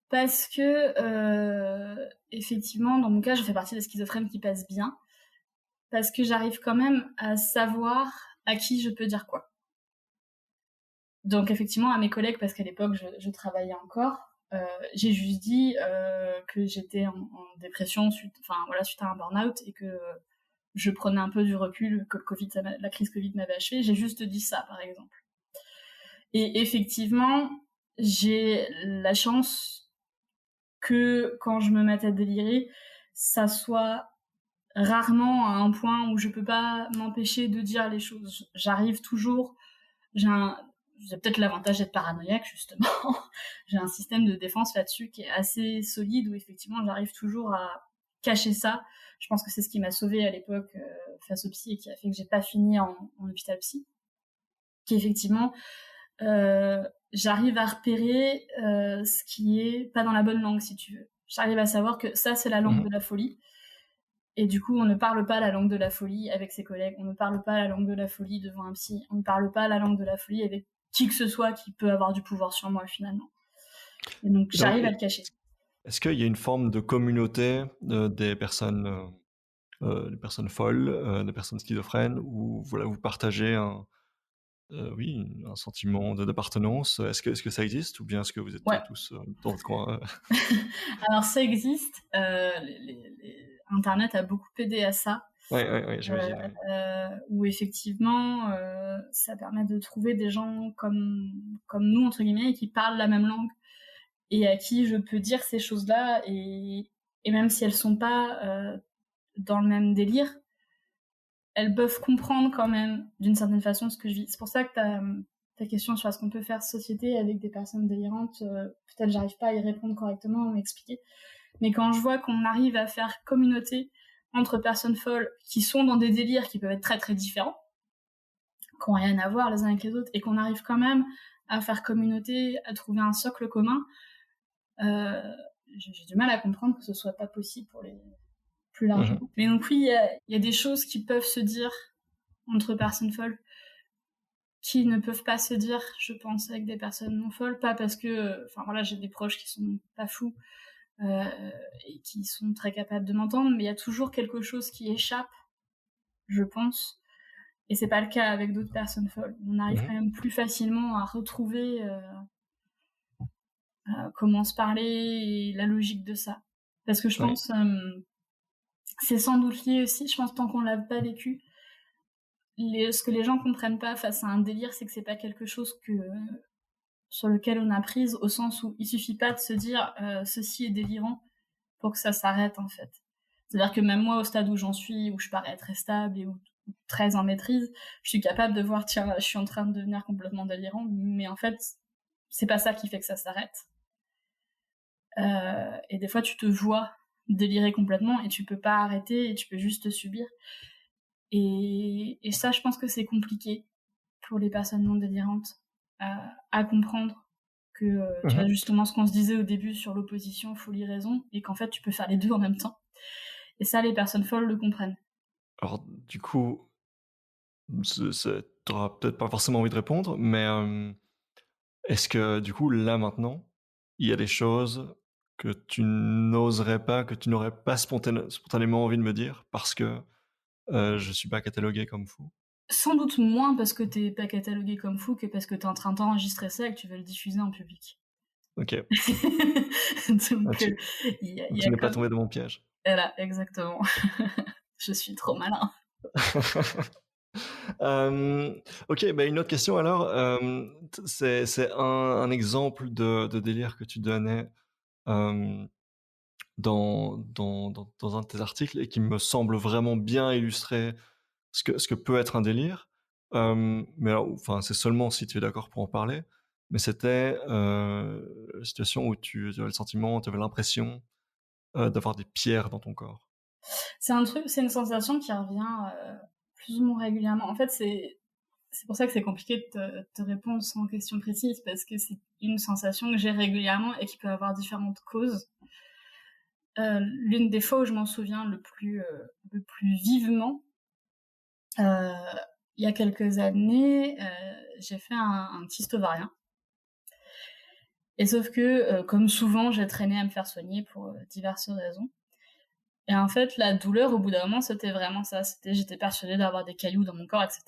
Parce que, effectivement, dans mon cas, je fais partie des schizophrènes qui passent bien. Parce que j'arrive quand même à savoir à qui je peux dire quoi. Donc, effectivement, à mes collègues, parce qu'à l'époque, je travaillais encore, j'ai juste dit que j'étais en dépression suite à un burn-out et que je prenais un peu du recul, que la crise Covid m'avait achevé. J'ai juste dit ça, par exemple. Et effectivement, j'ai la chance que quand je me mette à délirer, ça soit rarement à un point où je peux pas m'empêcher de dire les choses. J'arrive toujours, j'ai peut-être l'avantage d'être paranoïaque, justement. J'ai un système de défense là-dessus qui est assez solide, où effectivement j'arrive toujours à cacher ça. Je pense que c'est ce qui m'a sauvée à l'époque face au psy et qui a fait que j'ai pas fini en hôpital psy. Qui effectivement, j'arrive à repérer ce qui est pas dans la bonne langue, si tu veux. J'arrive à savoir que ça, c'est la langue de la folie. Et du coup, on ne parle pas la langue de la folie avec ses collègues, on ne parle pas la langue de la folie devant un psy, on ne parle pas la langue de la folie avec qui que ce soit qui peut avoir du pouvoir sur moi, finalement. Et donc, j'arrive à le cacher. Est-ce qu'il y a une forme de communauté des personnes folles, des personnes schizophrènes, où voilà, vous partagez un sentiment d'appartenance? Est-ce que ça existe, ou bien est-ce que vous êtes tous dans votre coin? Alors ça existe. Internet a beaucoup aidé à ça. Ouais, j'imagine. Où effectivement, ça permet de trouver des gens comme nous, entre guillemets, et qui parlent la même langue, et à qui je peux dire ces choses-là, et même si elles sont pas dans le même délire, elles peuvent comprendre quand même, d'une certaine façon, ce que je vis. C'est pour ça que ta question sur est-ce qu'on peut faire société avec des personnes délirantes, peut-être j'arrive pas à y répondre correctement ou m'expliquer. Mais quand je vois qu'on arrive à faire communauté entre personnes folles qui sont dans des délires qui peuvent être très très différents, qui n'ont rien à voir les uns avec les autres, et qu'on arrive quand même à faire communauté, à trouver un socle commun, j'ai du mal à comprendre que ce soit pas possible pour les plus largement. Mais donc oui, il y a des choses qui peuvent se dire entre personnes folles qui ne peuvent pas se dire, je pense, avec des personnes non folles, pas parce que, enfin voilà, j'ai des proches qui sont pas fous et qui sont très capables de m'entendre, mais il y a toujours quelque chose qui échappe, je pense, et c'est pas le cas avec d'autres personnes folles. On arrive quand même plus facilement à retrouver comment se parler et la logique de ça. Parce que je pense, c'est sans doute lié aussi, je pense, tant qu'on l'a pas vécu, ce que les gens comprennent pas face à un délire, c'est que c'est pas quelque chose sur lequel on a prise, au sens où il suffit pas de se dire ceci est délirant pour que ça s'arrête, en fait. C'est-à-dire que même moi, au stade où j'en suis, où je parais très stable et où très en maîtrise, je suis capable de voir, tiens, je suis en train de devenir complètement délirant, mais en fait, c'est pas ça qui fait que ça s'arrête. Et des fois, tu te vois délirer complètement et tu peux pas arrêter et tu peux juste subir. Et ça, je pense que c'est compliqué pour les personnes non délirantes à comprendre que tu vois justement ce qu'on se disait au début sur l'opposition folie-raison, et qu'en fait tu peux faire les deux en même temps. Et ça, les personnes folles le comprennent. Alors du coup, t'auras peut-être pas forcément envie de répondre, mais est-ce que du coup là maintenant, il y a des choses que tu n'oserais pas, que tu n'aurais pas spontanément envie de me dire parce que je suis pas catalogué comme fou? Sans doute moins parce que t'es pas catalogué comme fou que parce que t'es en train d'enregistrer ça et que tu veux le diffuser en public. Ok. Donc, tu n'es pas tombé dans mon piège. Voilà, exactement. Je suis trop malin. Ok, bah une autre question alors. C'est un exemple de délire que tu donnais dans un de tes articles, et qui me semble vraiment bien illustrer ce que peut être un délire. Mais alors, enfin, c'est seulement si tu es d'accord pour en parler. Mais c'était la situation où tu avais le sentiment, tu avais l'impression d'avoir des pierres dans ton corps. C'est une sensation qui revient plus ou moins régulièrement. En fait, c'est pour ça que c'est compliqué de te répondre sans question précise, parce que c'est une sensation que j'ai régulièrement et qui peut avoir différentes causes. L'une des fois où je m'en souviens le plus vivement, il y a quelques années, j'ai fait un kyste ovarien. Et sauf que, comme souvent, j'ai traîné à me faire soigner pour diverses raisons. Et en fait, la douleur, au bout d'un moment, c'était vraiment ça. J'étais persuadée d'avoir des cailloux dans mon corps, etc.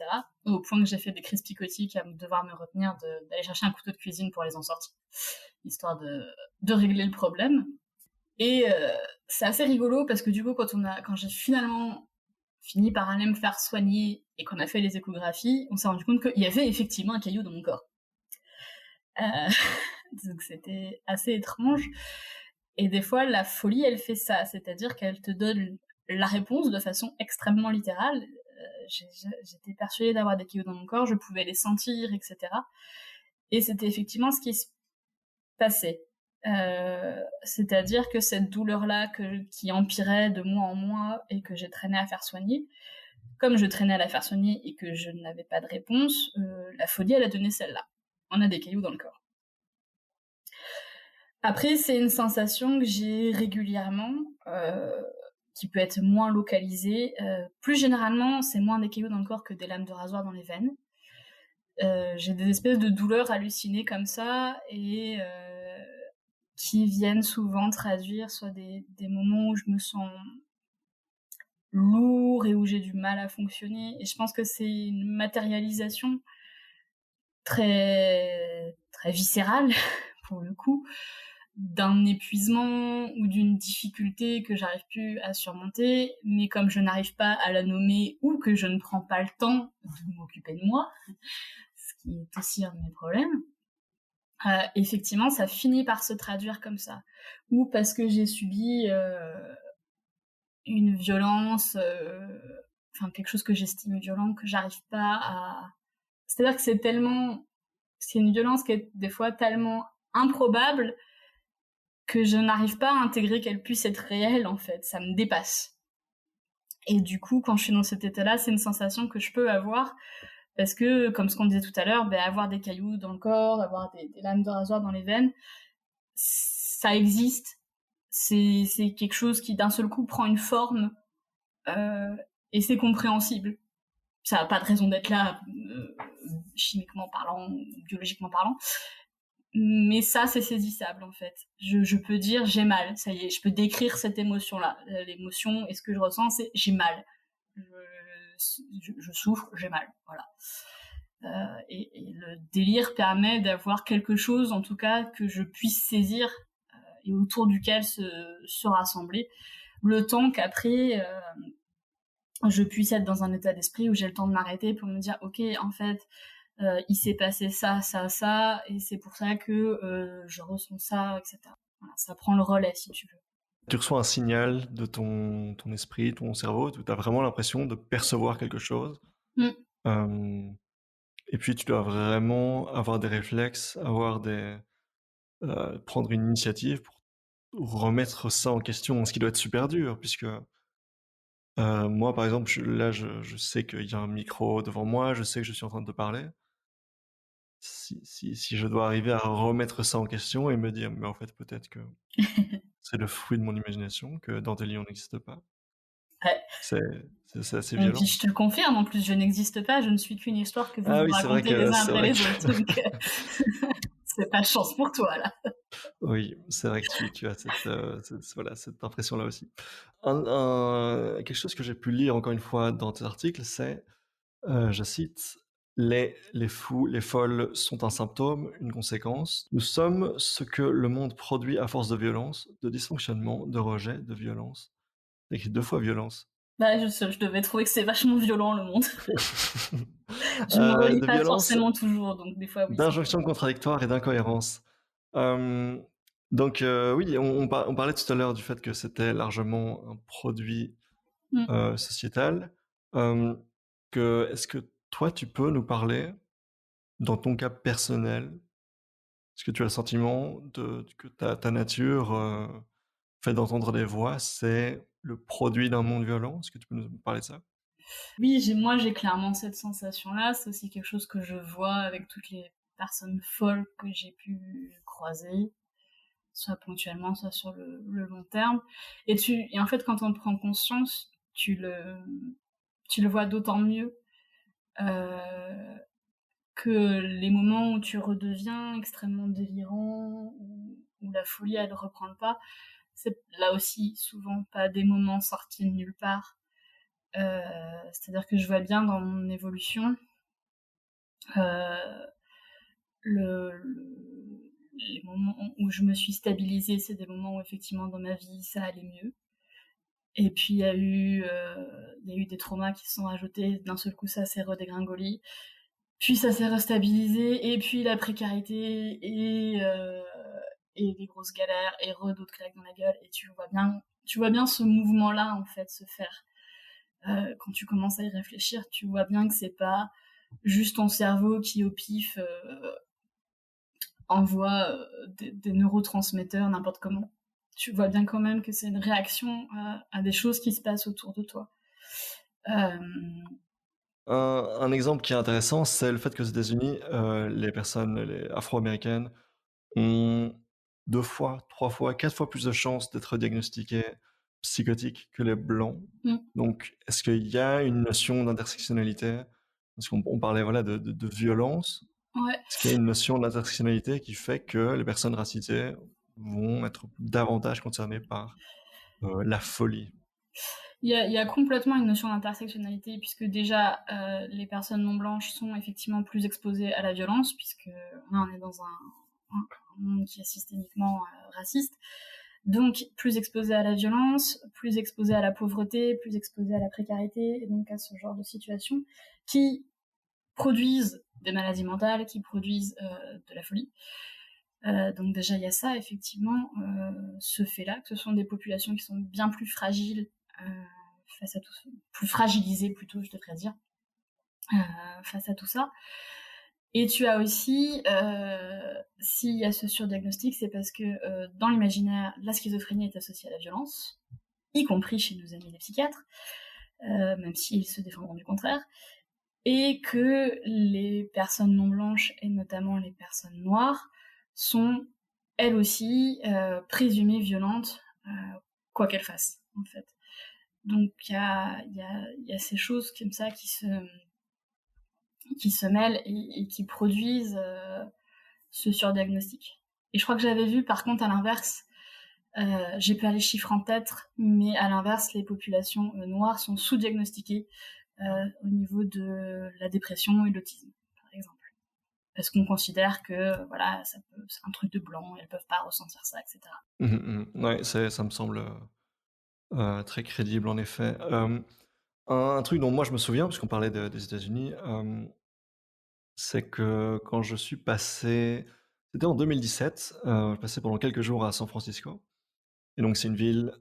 Au point que j'ai fait des crises psychotiques à devoir me retenir d'aller chercher un couteau de cuisine pour les en sortir, histoire de régler le problème. Et c'est assez rigolo parce que du coup, quand j'ai finalement fini par aller me faire soigner et qu'on a fait les échographies, on s'est rendu compte qu'il y avait effectivement un caillou dans mon corps. Donc c'était assez étrange. Et des fois, la folie, elle fait ça, c'est-à-dire qu'elle te donne la réponse de façon extrêmement littérale. J'étais persuadée d'avoir des cailloux dans mon corps, je pouvais les sentir, etc. Et c'était effectivement ce qui se passait. C'est-à-dire que cette douleur-là qui empirait de mois en mois et que j'ai traîné à faire soigner, comme je traînais à la faire soigner et que je n'avais pas de réponse, la folie, elle a donné celle-là. On a des cailloux dans le corps. Après, c'est une sensation que j'ai régulièrement, qui peut être moins localisée. Plus généralement, c'est moins des cailloux dans le corps que des lames de rasoir dans les veines. J'ai des espèces de douleurs hallucinées comme ça et qui viennent souvent traduire soit des moments où je me sens lourd et où j'ai du mal à fonctionner. Et je pense que c'est une matérialisation très, très viscérale, pour le coup, d'un épuisement ou d'une difficulté que j'arrive plus à surmonter, mais comme je n'arrive pas à la nommer ou que je ne prends pas le temps de m'occuper de moi, ce qui est aussi un de mes problèmes, effectivement, ça finit par se traduire comme ça. Ou parce que j'ai subi une violence, enfin quelque chose que j'estime violent, que j'arrive pas à... C'est-à-dire que c'est une violence qui est des fois tellement improbable que je n'arrive pas à intégrer qu'elle puisse être réelle, en fait. Ça me dépasse. Et du coup, quand je suis dans cet état-là, c'est une sensation que je peux avoir parce que, comme ce qu'on disait tout à l'heure, avoir des cailloux dans le corps, avoir des lames de rasoir dans les veines, ça existe. C'est quelque chose qui, d'un seul coup, prend une forme et c'est compréhensible. Ça n'a pas de raison d'être là, chimiquement parlant, biologiquement parlant. Mais ça, c'est saisissable, en fait. Je peux dire, j'ai mal, ça y est, je peux décrire cette émotion-là. L'émotion, et ce que je ressens, c'est j'ai mal. Je souffre, j'ai mal, voilà. Et le délire permet d'avoir quelque chose, en tout cas, que je puisse saisir et autour duquel se rassembler. Le temps qu'après, je puisse être dans un état d'esprit où j'ai le temps de m'arrêter pour me dire, ok, en fait, il s'est passé ça, ça, ça, et c'est pour ça que je ressens ça, etc. Voilà, ça prend le relais, si tu veux. Tu reçois un signal de ton esprit, ton cerveau, tu as vraiment l'impression de percevoir quelque chose. Et puis tu dois vraiment avoir des réflexes, prendre une initiative pour remettre ça en question, ce qui doit être super dur, puisque moi, par exemple, je sais qu'il y a un micro devant moi, je sais que je suis en train de te parler. Si je dois arriver à remettre ça en question et me dire, mais en fait, peut-être que c'est le fruit de mon imagination, que Dandelion n'existe pas. Ouais. C'est assez Et violent. puis je te le confirme, en plus je n'existe pas, je ne suis qu'une histoire que vous vous racontez les uns après les autres. Donc c'est pas de chance pour toi là. Oui, c'est vrai que tu as cette impression-là aussi. Quelque chose que j'ai pu lire encore une fois dans tes articles, c'est, je cite, les fous, les folles sont un symptôme, une conséquence. Nous sommes ce que le monde produit à force de violence, de dysfonctionnement, de rejet, de violence. C'est écrit 2 fois violence. Bah, je devais trouver que c'est vachement violent le monde. Je me relis De pas violence, forcément toujours, donc des fois oui. d'injonctions contradictoires et d'incohérences. Donc oui, on parlait tout à l'heure du fait que c'était largement un produit sociétal. Est-ce que toi, tu peux nous parler, dans ton cas personnel, est-ce que tu as le sentiment que ta nature, fait d'entendre des voix, c'est le produit d'un monde violent? Est-ce que tu peux nous parler de ça? Oui, moi j'ai clairement cette sensation-là. C'est aussi quelque chose que je vois avec toutes les personnes folles que j'ai pu croiser, soit ponctuellement, soit sur le long terme. Et en fait, quand on prend conscience, tu le vois d'autant mieux que les moments où tu redeviens extrêmement délirant, où la folie elle reprend le pas, c'est là aussi souvent pas des moments sortis de nulle part. C'est-à-dire que je vois bien dans mon évolution les moments où je me suis stabilisée, c'est des moments où effectivement dans ma vie ça allait mieux. Et puis il y a eu des traumas qui se sont ajoutés, d'un seul coup ça s'est redégringolé, puis ça s'est restabilisé, et puis la précarité et les grosses galères et d'autres claques dans la gueule, et tu vois bien ce mouvement là en fait se faire. Quand tu commences à y réfléchir, tu vois bien que c'est pas juste ton cerveau qui au pif envoie des neurotransmetteurs n'importe comment. Tu vois bien quand même que c'est une réaction à des choses qui se passent autour de toi. Un exemple qui est intéressant, c'est le fait qu'aux États-Unis, les personnes afro-américaines ont 2 fois, 3 fois, 4 fois plus de chances d'être diagnostiquées psychotiques que les blancs. Donc, est-ce qu'il y a une notion d'intersectionnalité? Parce qu'on parlait voilà, de violence. Ouais. Est-ce qu'il y a une notion d'intersectionnalité qui fait que les personnes racisées vont être davantage concernées par la folie? Il y a complètement une notion d'intersectionnalité, puisque déjà, les personnes non blanches sont effectivement plus exposées à la violence, puisque là, on est dans un monde qui est systémiquement raciste. Donc, plus exposées à la violence, plus exposées à la pauvreté, plus exposées à la précarité, et donc à ce genre de situations qui produisent des maladies mentales, qui produisent de la folie. Donc déjà, il y a ça, effectivement, ce fait-là, que ce sont des populations qui sont bien plus fragiles face à tout ça, plus fragilisées plutôt, je devrais dire, face à tout ça. Et tu as aussi, s'il y a ce surdiagnostic, c'est parce que dans l'imaginaire, la schizophrénie est associée à la violence, y compris chez nos amis les psychiatres, même s'ils se défendront du contraire, et que les personnes non blanches, et notamment les personnes noires, sont elles aussi présumées violentes, quoi qu'elles fassent, en fait. Donc il y a ces choses comme ça qui se mêlent et qui produisent ce surdiagnostic. Et je crois que j'avais vu, par contre, à l'inverse, j'ai pas les chiffres en tête, mais à l'inverse, les populations noires sont sous-diagnostiquées au niveau de la dépression et de l'autisme, par exemple. Parce qu'on considère que voilà, c'est un truc de blanc, elles peuvent pas ressentir ça, etc. Ouais, ça me semble très crédible, en effet. Un truc dont moi je me souviens, puisqu'on parlait des États-Unis, c'est que quand je suis passé, c'était en 2017, je passais pendant quelques jours à San Francisco. Et donc c'est une ville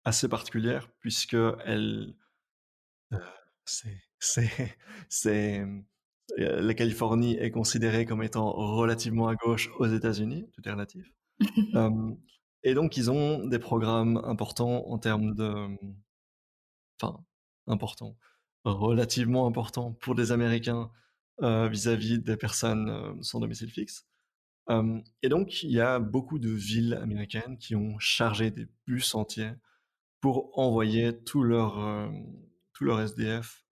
assez particulière, puisque elle, c'est, c'est, c'est, la Californie est considérée comme étant relativement à gauche aux États-Unis, tout est relatif. Euh, et donc ils ont des programmes importants en termes de, enfin, importants, relativement importants pour des Américains vis-à-vis des personnes sans domicile fixe. Et donc, il y a beaucoup de villes américaines qui ont chargé des bus entiers pour envoyer tout leur SDF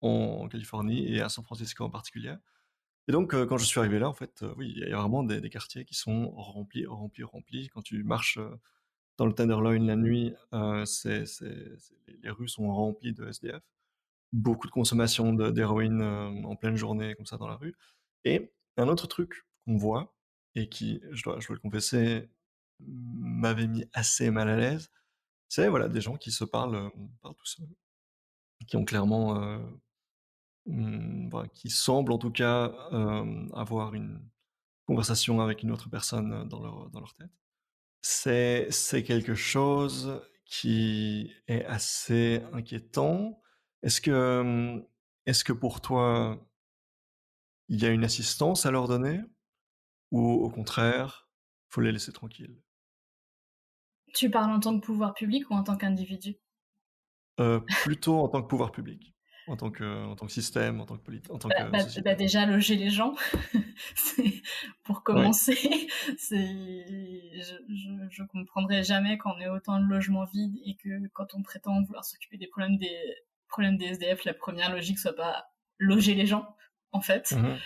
en Californie et à San Francisco en particulier. Et donc, quand je suis arrivé là, en fait, oui, il y a vraiment des quartiers qui sont remplis, remplis, remplis. Quand tu marches dans le Tenderloin la nuit, les rues sont remplies de SDF. Beaucoup de consommation d'héroïne en pleine journée, comme ça, dans la rue. Et un autre truc qu'on voit, et qui, je dois le confesser, m'avait mis assez mal à l'aise, c'est voilà, des gens qui se parlent tout seuls, qui ont clairement, voilà, qui semblent en tout cas avoir une conversation avec une autre personne dans leur tête. C'est quelque chose qui est assez inquiétant. Est-ce que, est-ce que pour toi, il y a une assistance à leur donner, ou au contraire, faut les laisser tranquilles? Tu parles en tant que pouvoir public ou en tant qu'individu? Plutôt en tant que pouvoir public, en tant que système, en tant que société. Déjà, loger les gens, pour Oui. commencer. Je comprendrai jamais qu'on ait autant de logements vides et que quand on prétend vouloir s'occuper des problèmes des SDF, la première logique soit pas loger les gens, en fait. Mhm.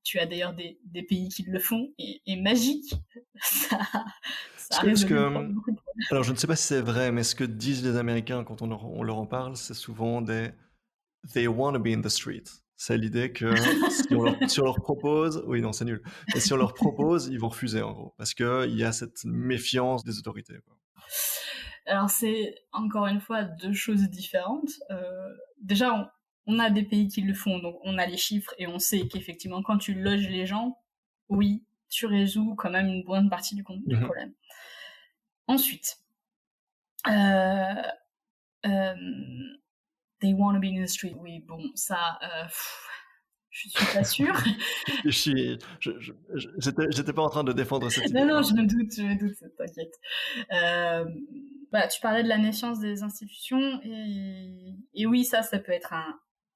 Tu as d'ailleurs des pays qui le font, et magique, ça, ça a Ce résolu que, beaucoup de problèmes. alors je ne sais pas si c'est vrai, mais ce que disent les Américains quand on leur en parle, c'est souvent des they wanna be in the street. C'est l'idée que si on leur propose, oui, non, c'est nul, mais si on leur propose, ils vont refuser en gros, parce qu'il y a cette méfiance des autorités, quoi. Alors c'est encore une fois deux choses différentes. Déjà, on a des pays qui le font, donc on a les chiffres et on sait qu'effectivement, quand tu loges les gens, oui, tu résous quand même une bonne partie du Mhm. problème. Ensuite, euh, euh, they want to be in the street. Oui, bon, ça, je suis pas sûre. J'étais pas en train de défendre cette idée. Non, je me doute, t'inquiète. Voilà, tu parlais de la méfiance des institutions et oui, ça peut être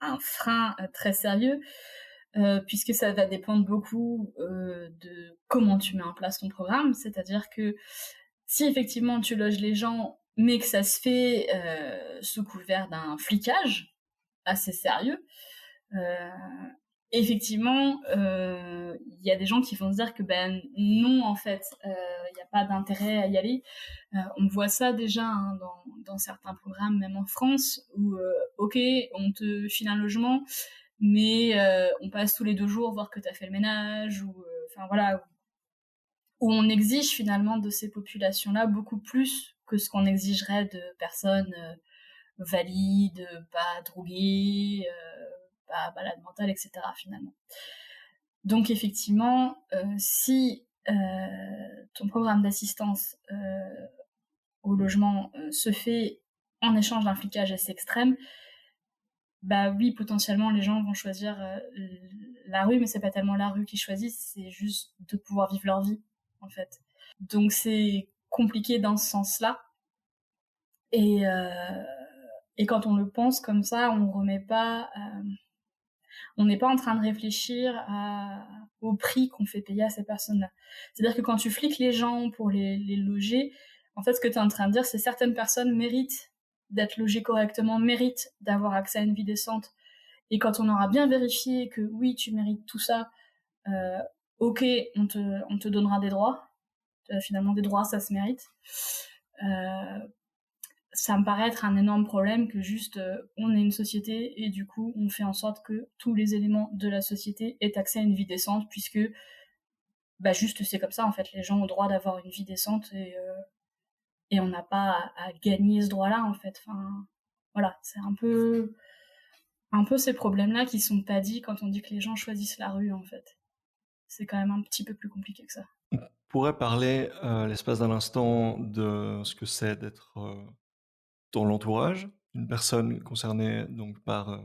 un frein très sérieux, puisque ça va dépendre beaucoup de comment tu mets en place ton programme. C'est-à-dire que si effectivement tu loges les gens, mais que ça se fait sous couvert d'un flicage assez sérieux, effectivement, il y a des gens qui vont se dire que ben non, en fait, il n'y a pas d'intérêt à y aller. On voit ça déjà hein, dans certains programmes, même en France, où ok, on te file un logement, mais on passe tous les 2 jours voir que tu as fait le ménage, ou enfin voilà, où on exige finalement de ces populations-là beaucoup plus que ce qu'on exigerait de personnes valides, pas droguées, pas malades mentales, etc. finalement. Donc effectivement, si ton programme d'assistance au logement se fait en échange d'un flicage assez extrême, bah oui, potentiellement les gens vont choisir la rue, mais c'est pas tellement la rue qu'ils choisissent, c'est juste de pouvoir vivre leur vie, en fait. Donc c'est compliqué dans ce sens-là. Et quand on le pense comme ça, on remet pas, on n'est pas en train de réfléchir au prix qu'on fait payer à ces personnes-là. C'est-à-dire que quand tu fliques les gens pour les loger, en fait, ce que tu es en train de dire, c'est que certaines personnes méritent d'être logées correctement, méritent d'avoir accès à une vie décente. Et quand on aura bien vérifié que oui, tu mérites tout ça, ok, on te donnera des droits. Finalement, des droits, ça se mérite. Ça me paraît être un énorme problème que juste on est une société et du coup on fait en sorte que tous les éléments de la société aient accès à une vie décente, puisque bah juste c'est comme ça en fait, les gens ont le droit d'avoir une vie décente et on n'a pas à gagner ce droit-là en fait. Enfin voilà, c'est un peu ces problèmes-là qui sont pas dits quand on dit que les gens choisissent la rue en fait. C'est quand même un petit peu plus compliqué que ça. On pourrait parler l'espace d'un instant de ce que c'est d'être dans l'entourage d'une personne concernée donc par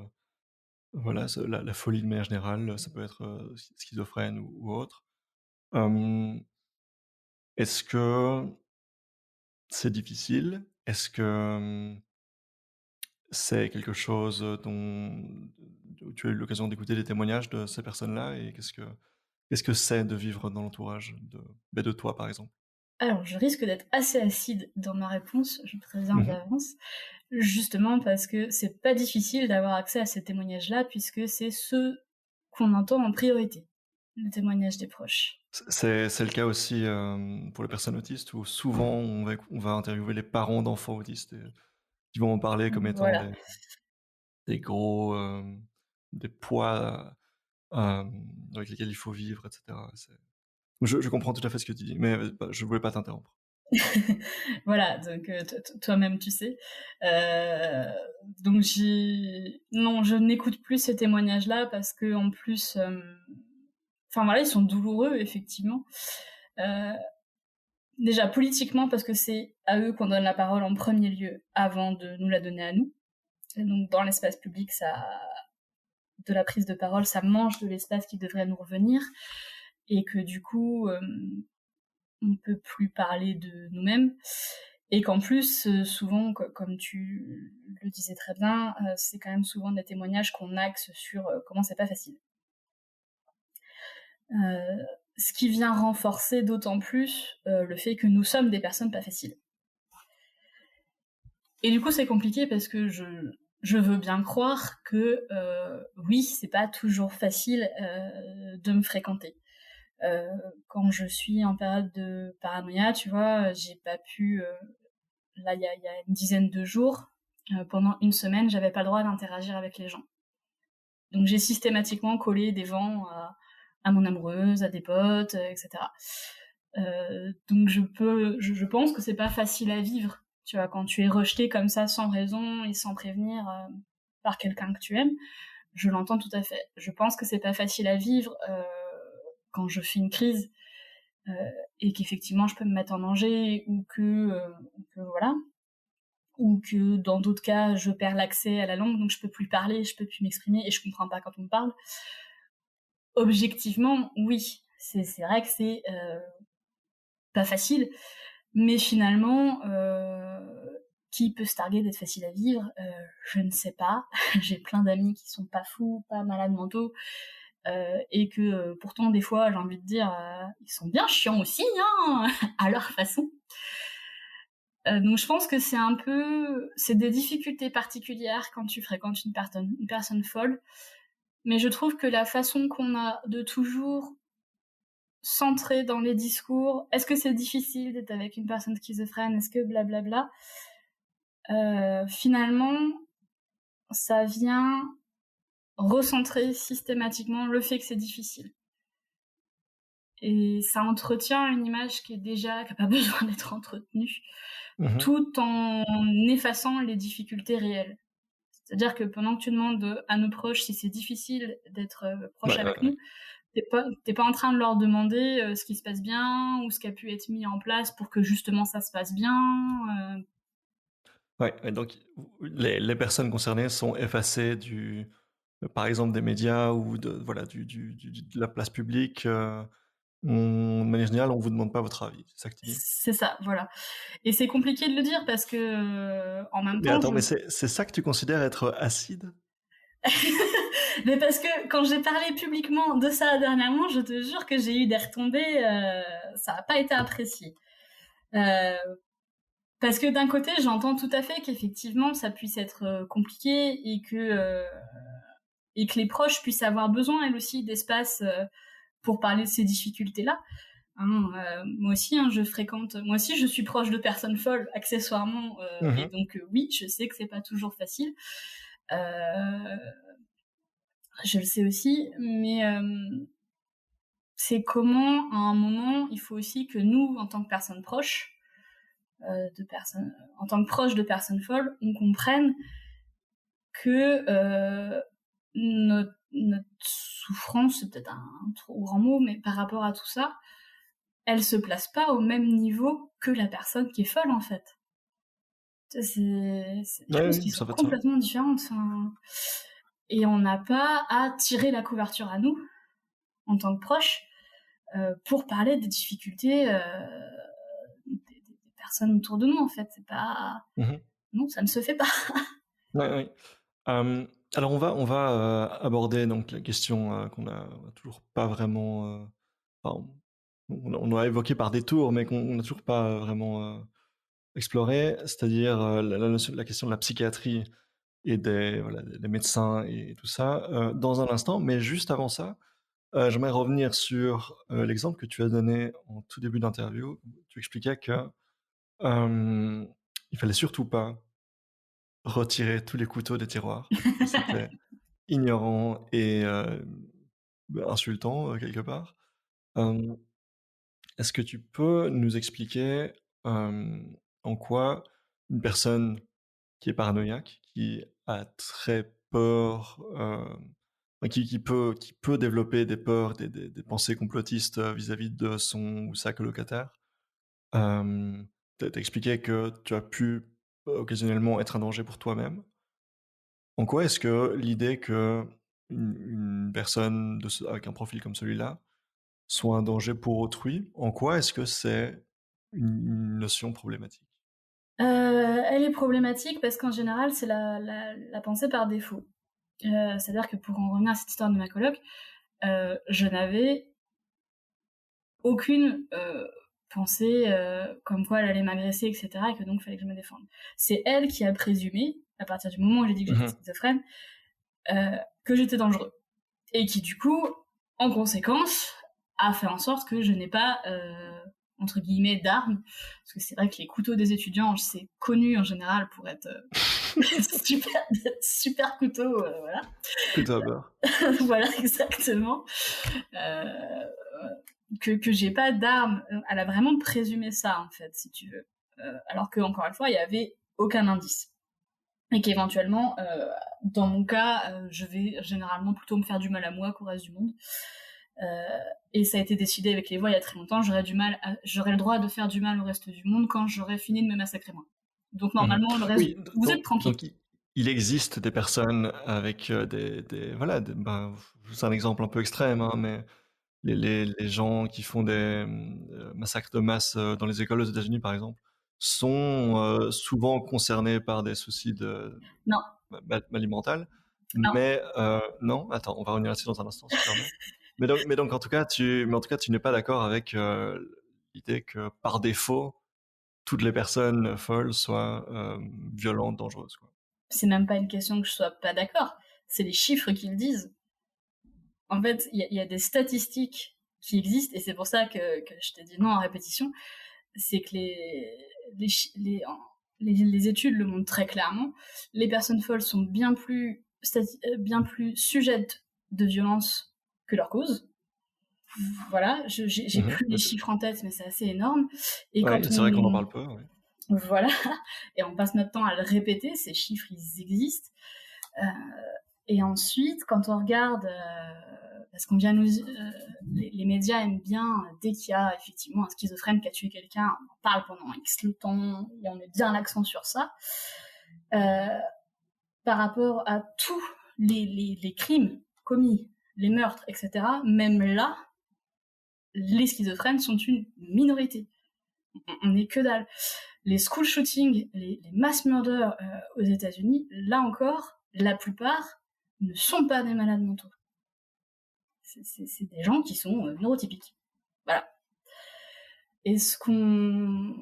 voilà, la folie de manière générale, ça peut être schizophrène ou autre. Est-ce que c'est difficile? Est-ce que c'est quelque chose dont tu as eu l'occasion d'écouter des témoignages de ces personnes-là et qu'est-ce que c'est de vivre dans l'entourage de toi, par exemple? Alors, je risque d'être assez acide dans ma réponse, je préviens Mmh. d'avance, justement parce que c'est pas difficile d'avoir accès à ces témoignages-là, puisque c'est ceux qu'on entend en priorité, le témoignage des proches. C'est le cas aussi pour les personnes autistes où souvent on va interviewer les parents d'enfants autistes et qui vont en parler comme étant Voilà. des gros des poids avec lesquels il faut vivre, etc. Je comprends tout à fait ce que tu dis, mais je voulais pas t'interrompre. Voilà, donc toi-même tu sais. Donc non, je n'écoute plus ces témoignages-là parce que en plus, enfin voilà, ils sont douloureux effectivement. Déjà politiquement parce que c'est à eux qu'on donne la parole en premier lieu avant de nous la donner à nous. Et donc dans l'espace public, ça, de la prise de parole, ça mange de l'espace qui devrait nous revenir, et que du coup, on peut plus parler de nous-mêmes. Et qu'en plus, souvent, comme tu le disais très bien, c'est quand même souvent des témoignages qu'on axe sur comment c'est pas facile. Ce qui vient renforcer d'autant plus le fait que nous sommes des personnes pas faciles. Et du coup, c'est compliqué parce que je veux bien croire que oui, c'est pas toujours facile de me fréquenter. Quand je suis en période de paranoïa, tu vois, j'ai pas pu. Là, il y a une dizaine de jours, pendant une semaine, j'avais pas le droit d'interagir avec les gens. Donc j'ai systématiquement collé des vents à mon amoureuse, à des potes, etc. Donc je pense que c'est pas facile à vivre, tu vois, quand tu es rejeté comme ça sans raison et sans prévenir par quelqu'un que tu aimes. Je l'entends tout à fait. Je pense que c'est pas facile à vivre quand je fais une crise et qu'effectivement je peux me mettre en danger ou que voilà, ou que dans d'autres cas je perds l'accès à la langue, donc je peux plus parler, je peux plus m'exprimer et je comprends pas quand on me parle. objectivement, oui, c'est vrai que c'est pas facile, mais finalement, qui peut se targuer d'être facile à vivre? Je ne sais pas. J'ai plein d'amis qui sont pas fous, pas malades mentaux, et que pourtant des fois j'ai envie de dire ils sont bien chiants aussi, hein, à leur façon. Donc je pense que c'est des difficultés particulières quand tu fréquentes une personne folle, mais je trouve que la façon qu'on a de toujours centrer dans les discours, est-ce que c'est difficile d'être avec une personne schizophrène, est-ce que blablabla, finalement ça vient recentrer systématiquement le fait que c'est difficile. Et ça entretient une image qui n'a pas besoin d'être entretenue, tout en effaçant les difficultés réelles. C'est-à-dire que pendant que tu demandes à nos proches si c'est difficile d'être proche avec nous, t'es pas en train de leur demander ce qui se passe bien ou ce qui a pu être mis en place pour que justement ça se passe bien. Ouais, donc les personnes concernées sont effacées par exemple des médias ou de la place publique. De manière générale, on vous demande pas votre avis, c'est ça que tu dis? C'est ça, voilà. Et c'est compliqué de le dire parce que en même Mais temps, attends, mais c'est ça que tu considères être acide? mais parce que quand j'ai parlé publiquement de ça dernièrement, je te jure que j'ai eu des retombées, ça n'a pas été apprécié. Parce que d'un côté, j'entends tout à fait qu'effectivement, ça puisse être compliqué et que les proches puissent avoir besoin, elles aussi, d'espace pour parler de ces difficultés-là. Moi aussi, moi aussi, je suis proche de personnes folles, accessoirement, et donc oui, je sais que c'est pas toujours facile. Je le sais aussi, mais c'est comment, à un moment, il faut aussi que nous, en tant que personnes proches, en tant que proches de personnes folles, on comprenne que notre souffrance, c'est peut-être un trop grand mot, mais par rapport à tout ça, elle se place pas au même niveau que la personne qui est folle, en fait. Je pense qu'ils sont complètement différentes. Et on n'a pas à tirer la couverture à nous, en tant que proches, pour parler des difficultés des personnes autour de nous, en fait. C'est pas... Non, ça ne se fait pas. Oui. Alors on va aborder donc la question qu'on a toujours pas vraiment... on a évoqué par détour, mais qu'on n'a toujours pas vraiment exploré, c'est-à-dire la question de la psychiatrie et des médecins et tout ça dans un instant. Mais juste avant ça, j'aimerais revenir sur l'exemple que tu as donné en tout début d'interview. Tu expliquais que il fallait surtout pas retirer tous les couteaux des tiroirs. C'était ignorant et insultant quelque part. Est-ce que tu peux nous expliquer en quoi une personne qui est paranoïaque, qui a très peur, qui peut développer des peurs, des pensées complotistes vis-à-vis de son ou sa colocataire, t'as expliqué que tu as pu occasionnellement être un danger pour toi-même. En quoi est-ce que l'idée que une personne avec un profil comme celui-là soit un danger pour autrui, en quoi est-ce que c'est une notion problématique? Elle est problématique parce qu'en général, c'est la pensée par défaut. C'est-à-dire que pour en revenir à cette histoire de ma coloc, je n'avais aucune pensée comme quoi elle allait m'agresser, etc., et que donc il fallait que je me défende. C'est elle qui a présumé, à partir du moment où j'ai dit que j'étais schizophrène, que j'étais dangereux. Et qui, du coup, en conséquence, a fait en sorte que je n'ai pas, entre guillemets, d'armes. Parce que c'est vrai que les couteaux des étudiants, c'est connu en général pour être super couteaux, voilà. Couteau à beurre. Voilà, exactement. Que j'ai pas d'armes. Elle a vraiment présumé ça, en fait, si tu veux. Alors que, encore une fois, il y avait aucun indice. Et qu'éventuellement, dans mon cas, je vais généralement plutôt me faire du mal à moi qu'au reste du monde. Et ça a été décidé avec les voix il y a très longtemps, j'aurais le droit de faire du mal au reste du monde quand j'aurais fini de me massacrer moi. Donc normalement, le reste, vous êtes tranquille. il existe des personnes avec voilà, c'est un exemple un peu extrême, hein, mais les gens qui font des massacres de masse dans les écoles aux États-Unis, par exemple, sont souvent concernés par des soucis de Non, maladie mentale. non. Mais non, attends, on va revenir là-dessus dans un instant, si tu permets. Mais donc, en tout cas, tu n'es pas d'accord avec l'idée que par défaut, toutes les personnes folles soient violentes, dangereuses, quoi. C'est même pas une question que je sois pas d'accord. C'est les chiffres qui le disent. En fait, il y a des statistiques qui existent, et c'est pour ça que je t'ai dit non en répétition. C'est que les études le montrent très clairement. Les personnes folles sont bien plus sujettes de violence que leur cause. Voilà, j'ai plus les chiffres en tête, mais c'est assez énorme. Et Ouais, quand c'est vrai qu'on en parle peu. Ouais. voilà, et on passe notre temps à le répéter, ces chiffres, ils existent. Et ensuite, quand on regarde, parce qu'on vient les médias aiment bien, dès qu'il y a effectivement un schizophrène qui a tué quelqu'un, on en parle pendant X le temps, et on met bien l'accent sur ça. Par rapport à tous les crimes commis, les meurtres, etc., même là, les schizophrènes sont une minorité. On n'est que dalle. Les school shootings, les mass murders aux États-Unis, là encore, la plupart ne sont pas des malades mentaux. C'est des gens qui sont neurotypiques. Voilà. Et ce qu'on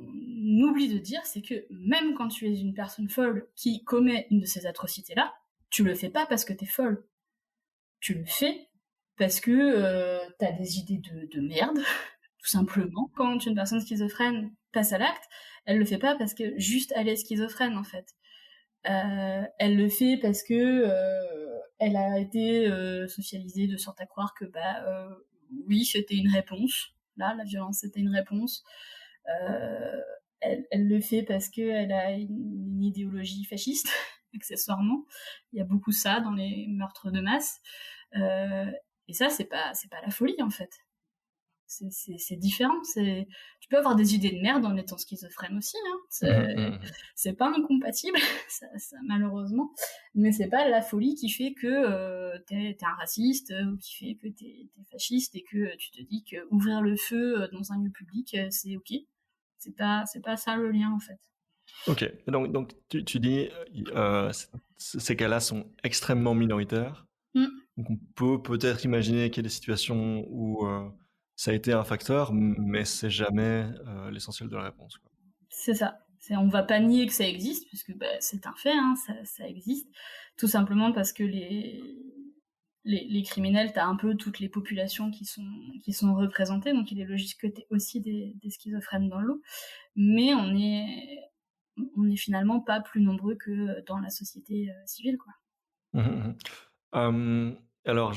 oublie de dire, c'est que même quand tu es une personne folle qui commet une de ces atrocités-là, tu le fais pas parce que t'es folle. Tu le fais parce que t'as des idées de merde, tout simplement. Quand une personne schizophrène passe à l'acte, elle le fait pas parce que juste elle est schizophrène, en fait. Elle le fait parce que elle a été socialisée de sorte à croire que oui, c'était une réponse. Là, la violence, c'était une réponse. Elle le fait parce qu'elle a une idéologie fasciste, accessoirement. Il y a beaucoup ça dans les meurtres de masse. Et ça, c'est pas la folie, en fait. C'est différent. Tu peux avoir des idées de merde en étant schizophrène aussi. Hein. C'est pas incompatible, ça, malheureusement. Mais c'est pas la folie qui fait que t'es un raciste ou qui fait que t'es fasciste et que tu te dis que ouvrir le feu dans un lieu public, c'est ok. C'est pas ça le lien, en fait. Ok, donc tu dis ces cas-là sont extrêmement minoritaires. Donc on peut peut-être imaginer qu'il y a des situations où ça a été un facteur, mais c'est jamais l'essentiel de la réponse, quoi. C'est ça. On va pas nier que ça existe, puisque c'est un fait, hein, ça existe. Tout simplement parce que les criminels, t'as un peu toutes les populations qui sont représentées, donc il est logique que t'aies aussi des schizophrènes dans l'eau. Mais on est finalement pas plus nombreux que dans la société civile, quoi. Alors,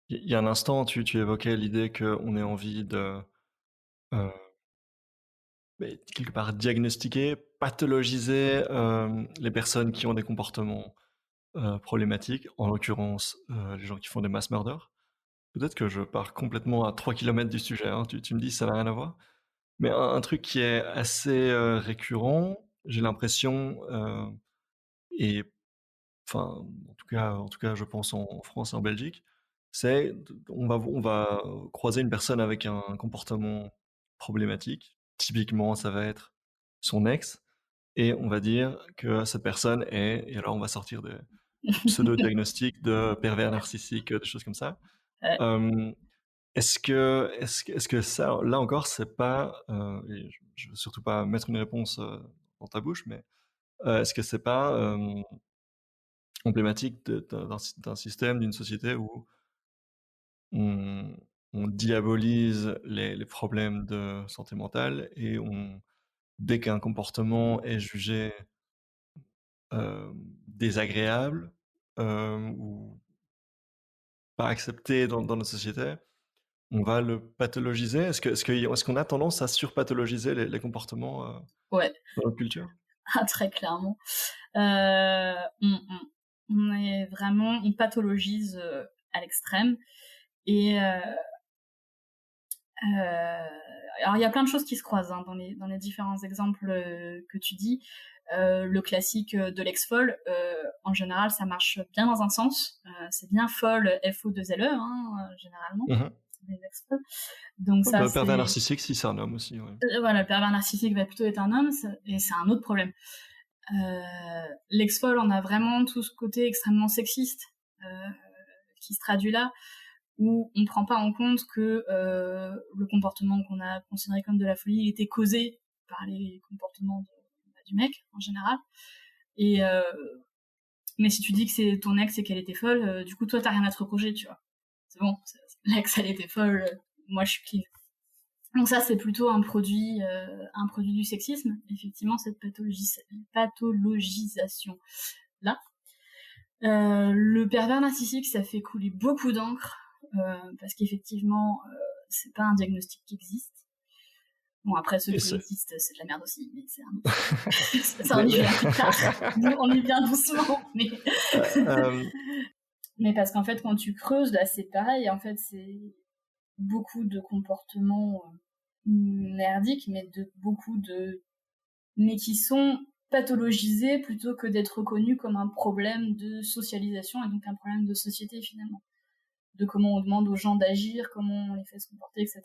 il y a un instant, tu évoquais l'idée qu'on ait envie de quelque part diagnostiquer, pathologiser les personnes qui ont des comportements problématiques, en l'occurrence les gens qui font des mass murders. Peut-être que je pars complètement à 3 kilomètres du sujet, hein. Tu me dis ça n'a rien à voir. Mais un truc qui est assez récurrent, j'ai l'impression, et enfin, en tout cas, je pense en France et en Belgique, c'est on va croiser une personne avec un comportement problématique. Typiquement, ça va être son ex, et on va dire que cette personne est, et alors on va sortir des pseudo-diagnostics de pervers narcissique, des choses comme ça. Ouais. Est-ce que ça, là encore, c'est pas, et je veux surtout pas mettre une réponse dans ta bouche, mais est-ce que c'est pas emblématique d'un système, d'une société où on, on diabolise les problèmes de santé mentale et dès qu'un comportement est jugé désagréable ou pas accepté dans notre société, on va le pathologiser. Est-ce qu'on a tendance à surpathologiser les comportements Ouais. dans notre culture? Ah, très clairement. On est vraiment, on pathologise à l'extrême. Et alors il y a plein de choses qui se croisent dans les différents exemples que tu dis. Le classique de l'ex-folle, en général, ça marche bien dans un sens. C'est bien folle, F-O-2-L-E, généralement. Mhm. Les ex-folles. Donc Ouais, ça, le pervers narcissique, si c'est un homme aussi. Ouais. Voilà, le pervers narcissique va plutôt être un homme, et c'est un autre problème. L'ex-folle, on a vraiment tout ce côté extrêmement sexiste qui se traduit là, où on prend pas en compte que le comportement qu'on a considéré comme de la folie, il était causé par les comportements du mec en général. Et mais si tu dis que c'est ton ex et qu'elle était folle, du coup toi t'as rien à te reprocher, tu vois. C'est bon, l'ex elle était folle, moi je suis clean. Donc ça c'est plutôt un produit du sexisme, effectivement, cette pathologisation là. Le pervers narcissique, ça fait couler beaucoup d'encre parce qu'effectivement c'est pas un diagnostic qui existe. Bon, après, ceux qui existent, c'est de la merde aussi, mais c'est un autre... ça, on y vient plus tard. On y vient doucement, mais... mais parce qu'en fait, quand tu creuses, là, c'est pareil. En fait, c'est beaucoup de comportements merdiques, mais qui sont pathologisés plutôt que d'être reconnus comme un problème de socialisation et donc un problème de société, finalement. De comment on demande aux gens d'agir, comment on les fait se comporter, etc.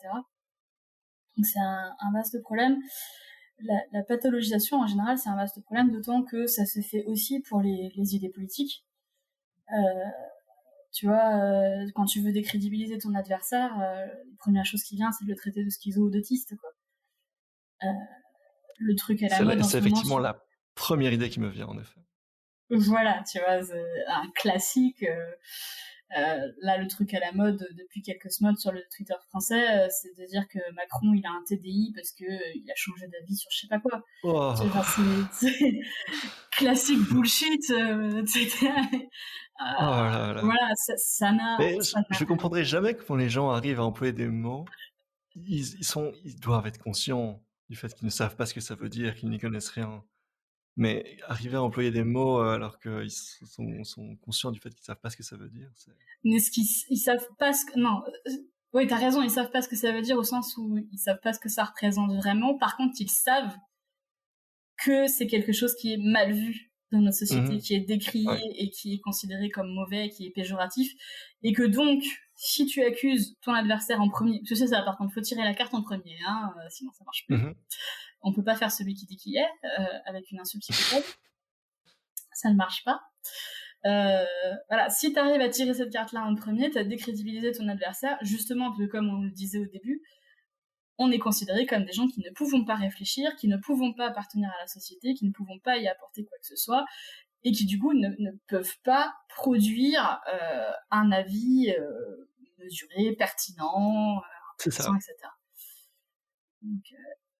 Donc c'est un vaste problème. La pathologisation, en général, c'est un vaste problème, d'autant que ça se fait aussi pour les idées politiques. Tu vois, quand tu veux décrédibiliser ton adversaire, la première chose qui vient, c'est de le traiter de schizo ou d'autiste, quoi. Le truc à la mode en ce moment... C'est effectivement la première idée qui me vient, en effet. Voilà, tu vois, c'est un classique... là, le truc à la mode depuis quelques semaines sur le Twitter français, c'est de dire que Macron, il a un TDI parce que il a changé d'avis sur je sais pas quoi. Oh. C'est classique bullshit, etc. Oh là là. Voilà, ça n'a... Je comprendrai jamais comment les gens arrivent à employer des mots. Ils doivent être conscients du fait qu'ils ne savent pas ce que ça veut dire, qu'ils n'y connaissent rien. Mais arriver à employer des mots alors qu'ils sont conscients du fait qu'ils savent pas ce que ça veut dire, c'est... Mais ils savent pas ce que... Non, oui, t'as raison, ils savent pas ce que ça veut dire au sens où ils savent pas ce que ça représente vraiment. Par contre, ils savent que c'est quelque chose qui est mal vu dans notre société, qui est décrié et qui est considéré comme mauvais, qui est péjoratif. Et que donc, si tu accuses ton adversaire en premier... Parce que ça, par contre, faut tirer la carte en premier, sinon ça marche plus. On peut pas faire celui qui dit qui est, avec une insulte psychopathe. Ça ne marche pas. Voilà, si t'arrives à tirer cette carte-là en premier, t'as décrédibilisé ton adversaire, justement, parce que comme on le disait au début, on est considérés comme des gens qui ne pouvons pas réfléchir, qui ne pouvons pas appartenir à la société, qui ne pouvons pas y apporter quoi que ce soit, et qui du coup ne peuvent pas produire un avis mesuré, pertinent, intéressant, etc.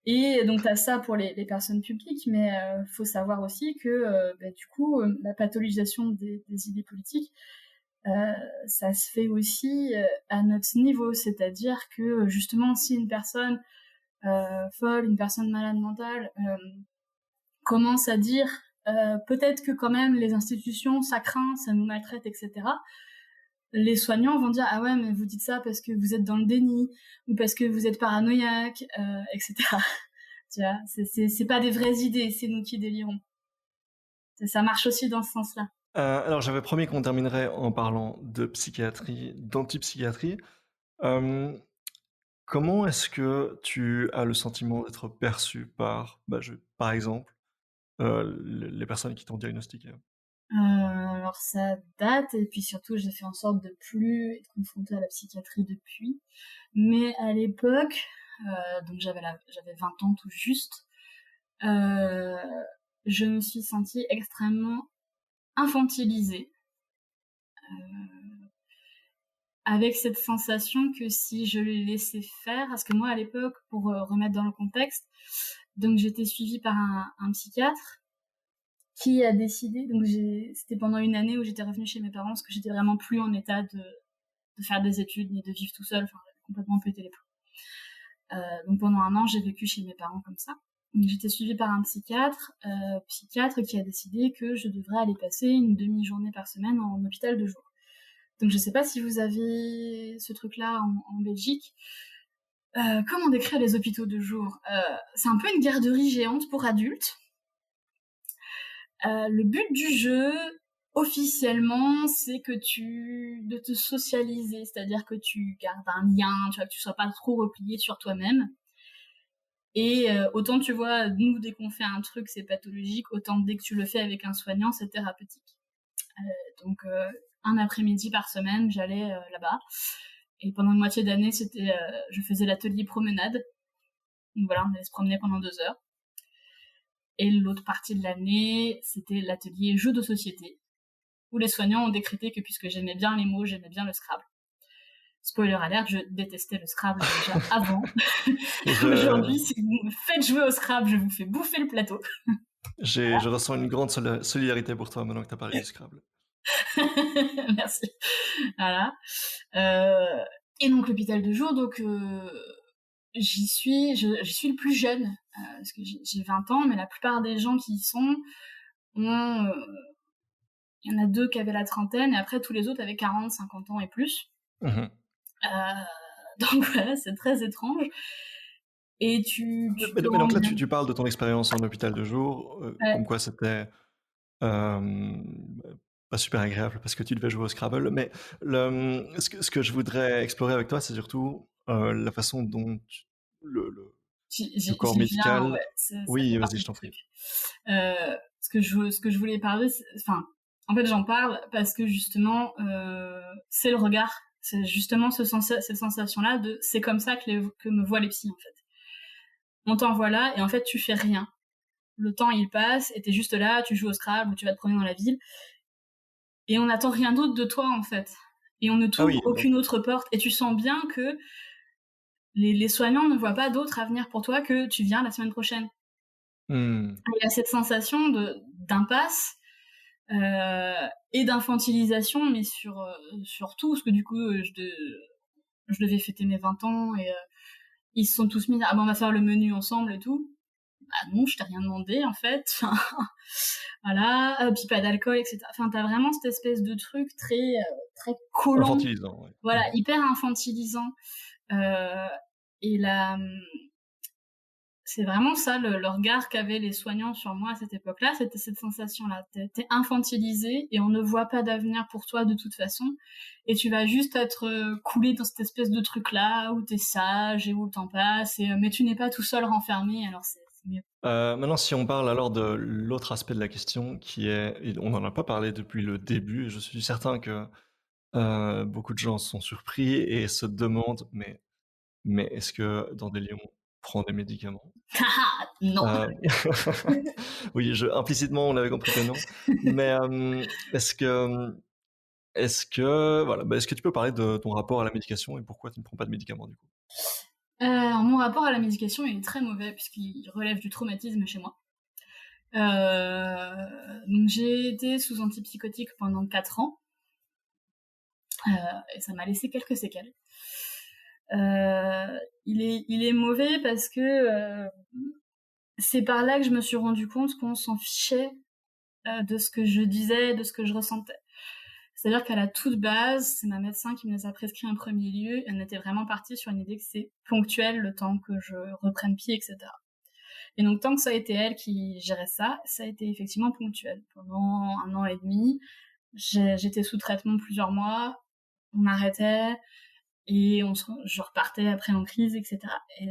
Et donc t'as ça pour les personnes publiques, mais faut savoir aussi que du coup la pathologisation des idées politiques, ça se fait aussi à notre niveau, c'est-à-dire que justement si une personne folle, une personne malade mentale commence à dire peut-être que quand même les institutions ça craint, ça nous maltraite, etc. Les soignants vont dire ah ouais mais vous dites ça parce que vous êtes dans le déni ou parce que vous êtes paranoïaque, etc. Tu vois, c'est pas des vraies idées, c'est nous qui délirons. Ça marche aussi dans ce sens-là. Alors j'avais promis qu'on terminerait en parlant de psychiatrie, d'antipsychiatrie. Comment est-ce que tu as le sentiment d'être perçu par, par exemple, les personnes qui t'ont diagnostiqué? Alors ça date, et puis surtout j'ai fait en sorte de plus être confrontée à la psychiatrie depuis. Mais à l'époque, donc j'avais 20 ans tout juste, je me suis sentie extrêmement infantilisée. Avec cette sensation que si je les laissais faire, parce que moi à l'époque, pour remettre dans le contexte, donc j'étais suivie par un psychiatre qui a décidé, donc c'était pendant une année où j'étais revenue chez mes parents parce que j'étais vraiment plus en état de faire des études ni de vivre tout seul, enfin j'avais complètement pété les plombs. Donc pendant un an j'ai vécu chez mes parents comme ça. Donc j'étais suivie par un psychiatre qui a décidé que je devrais aller passer une demi-journée par semaine en hôpital de jour. Donc je sais pas si vous avez ce truc-là en Belgique. Comment décrire les hôpitaux de jour? C'est un peu une garderie géante pour adultes. Le but du jeu, officiellement, c'est de te socialiser, c'est-à-dire que tu gardes un lien, tu vois, que tu sois pas trop replié sur toi-même. Et autant tu vois, nous, dès qu'on fait un truc, c'est pathologique, autant dès que tu le fais avec un soignant, c'est thérapeutique. Donc, un après-midi par semaine, j'allais là-bas. Et pendant une moitié d'année, je faisais l'atelier promenade. Donc voilà, on allait se promener pendant 2 heures. Et l'autre partie de l'année, c'était l'atelier jeux de société, où les soignants ont décrété que puisque j'aimais bien les mots, j'aimais bien le Scrabble. Spoiler alert, je détestais le Scrabble déjà avant. Aujourd'hui, si vous me faites jouer au Scrabble, je vous fais bouffer le plateau. Je ressens une grande solidarité pour toi maintenant que tu as parlé du Scrabble. Merci. Voilà. Et donc l'hôpital de jour, donc j'y suis le plus jeune, parce que j'ai 20 ans, mais la plupart des gens qui y sont ont... il y en a 2 qui avaient la trentaine, et après tous les autres avaient 40, 50 ans et plus. Mhm. Donc voilà, c'est très étrange. Et mais donc là, tu parles de ton expérience en hôpital de jour, comme quoi c'était pas super agréable parce que tu devais jouer au Scrabble. Mais ce que je voudrais explorer avec toi, c'est surtout la façon dont le corps médical... ouais, Oui, vas-y, je t'en prie. Ce que je voulais parler, enfin, en fait, j'en parle parce que justement, c'est le regard. C'est justement cette sensation-là de c'est comme ça que me voient les psys, en fait. On t'envoie là, et en fait, tu fais rien. Le temps, il passe, et t'es juste là, tu joues au Scrabble, ou tu vas te promener dans la ville, et on n'attend rien d'autre de toi, en fait. Et on ne t'ouvre aucune autre porte, et tu sens bien que les soignants ne voient pas d'autre avenir pour toi que tu viens la semaine prochaine. Il y a cette sensation d'impasse et d'infantilisation, mais sur tout, parce que du coup, je devais fêter mes 20 ans, et ils se sont tous mis, ah ben on va faire le menu ensemble et tout. Bah non, je t'ai rien demandé, en fait. Voilà, puis pas d'alcool, etc. Enfin, t'as vraiment cette espèce de truc très collant. Infantilisant, ouais. Voilà, hyper infantilisant. Et là, c'est vraiment ça, le regard qu'avaient les soignants sur moi à cette époque-là, c'était cette sensation-là. T'es infantilisé et on ne voit pas d'avenir pour toi de toute façon. Et tu vas juste être coulé dans cette espèce de truc-là où t'es sage et où le temps passe. Mais tu n'es pas tout seul renfermé, alors c'est mieux. Maintenant, si on parle alors de l'autre aspect de la question, qui est, et on n'en a pas parlé depuis le début, et je suis certain que beaucoup de gens sont surpris et se demandent, mais est-ce que Dandelion prend des médicaments? Non. Oui, implicitement, on avait compris que non. Mais est-ce que tu peux parler de ton rapport à la médication et pourquoi tu ne prends pas de médicaments du coup? Mon rapport à la médication est très mauvais puisqu'il relève du traumatisme chez moi. Donc j'ai été sous antipsychotique pendant 4 ans et ça m'a laissé quelques séquelles. Il est mauvais parce que c'est par là que je me suis rendu compte qu'on s'en fichait de ce que je disais, de ce que je ressentais. C'est-à-dire qu'à la toute base, c'est ma médecin qui me les a prescrits en premier lieu. Elle était vraiment partie sur une idée que c'est ponctuel, le temps que je reprenne pied, etc. Et donc, tant que ça a été elle qui gérait ça, ça a été effectivement ponctuel. Pendant 1 an et demi, j'étais sous traitement plusieurs mois, on arrêtait, et je repartais après en crise, etc. Et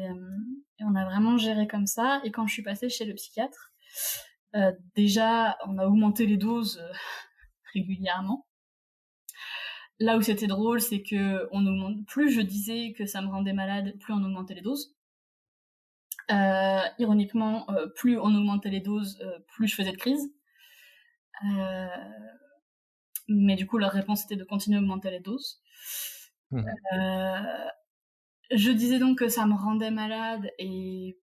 on a vraiment géré comme ça. Et quand je suis passée chez le psychiatre, déjà, on a augmenté les doses régulièrement. Là où c'était drôle, c'est que plus je disais que ça me rendait malade, plus on augmentait les doses. Ironiquement, plus on augmentait les doses, plus je faisais de crise. Mais du coup, leur réponse était de continuer à augmenter les doses. Je disais donc que ça me rendait malade et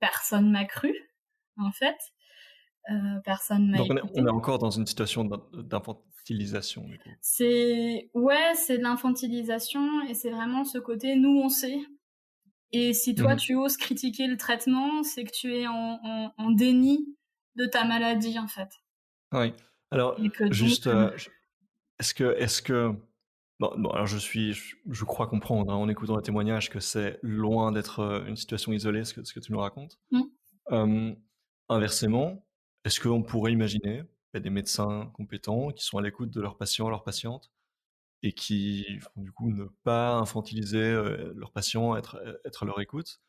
personne m'a cru, en fait. Personne m'a écouté. Donc on est encore dans une situation d'infantilisation, du coup. C'est de l'infantilisation, et c'est vraiment ce côté nous on sait. Et si toi tu oses critiquer le traitement, c'est que tu es en déni de ta maladie, en fait. Oui. Alors, juste, est-ce que Bon, alors je crois comprendre, hein, en écoutant le témoignage, que c'est loin d'être une situation isolée, ce que tu nous racontes. Euh, Inversement, est-ce qu'on pourrait imaginer qu'il y a des médecins compétents qui sont à l'écoute de leurs patients, leurs patientes, et qui vont du coup ne pas infantiliser leurs patients, être à leur écoute,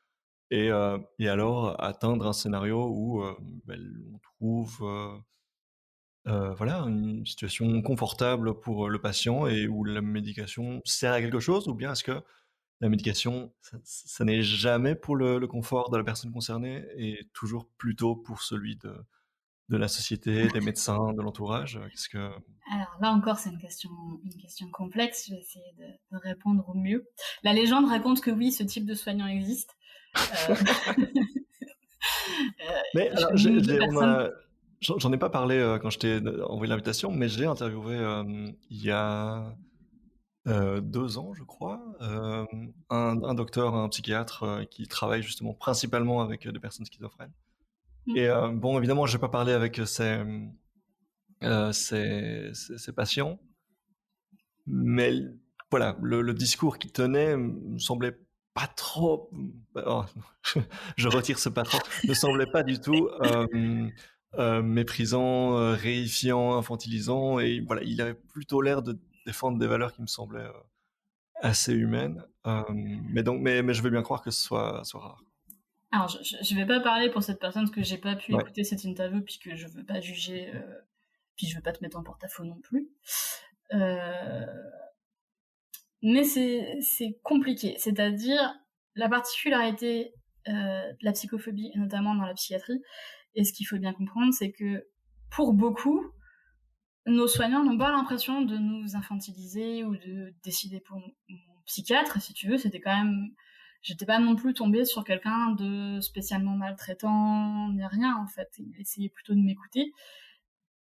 et alors atteindre un scénario où on trouve voilà, une situation confortable pour le patient et où la médication sert à quelque chose, ou bien est-ce que la médication, ça n'est jamais pour le confort de la personne concernée et toujours plutôt pour celui de la société, des médecins, de l'entourage? Qu'est-ce que... Alors là encore, c'est une question complexe. Je vais essayer de répondre au mieux. La légende raconte que oui, ce type de soignant existe. Mais alors, personnes... j'en ai pas parlé quand je t'ai envoyé l'invitation, mais j'ai interviewé il y a 2 ans, je crois, un docteur, un psychiatre qui travaille justement principalement avec des personnes schizophrènes. Et bon, évidemment, je n'ai pas parlé avec ses patients, mais voilà, le discours qu'il tenait me semblait pas trop... oh, je retire ce pas trop, ne semblait pas du tout méprisant, réifiant, infantilisant, et voilà, il avait plutôt l'air de défendre des valeurs qui me semblaient assez humaines, mais je veux bien croire que ce soit rare. Alors, je vais pas parler pour cette personne parce que j'ai pas pu Ouais. écouter cette interview puisque je veux pas juger, puis je veux pas te mettre en porte-à-faux non plus. Mais c'est compliqué. C'est-à-dire, la particularité de la psychophobie, et notamment dans la psychiatrie, et ce qu'il faut bien comprendre, c'est que pour beaucoup, nos soignants n'ont pas l'impression de nous infantiliser ou de décider pour nous. Mon psychiatre, si tu veux, c'était quand même... J'étais pas non plus tombée sur quelqu'un de spécialement maltraitant, ni rien, en fait. Il essayait plutôt de m'écouter.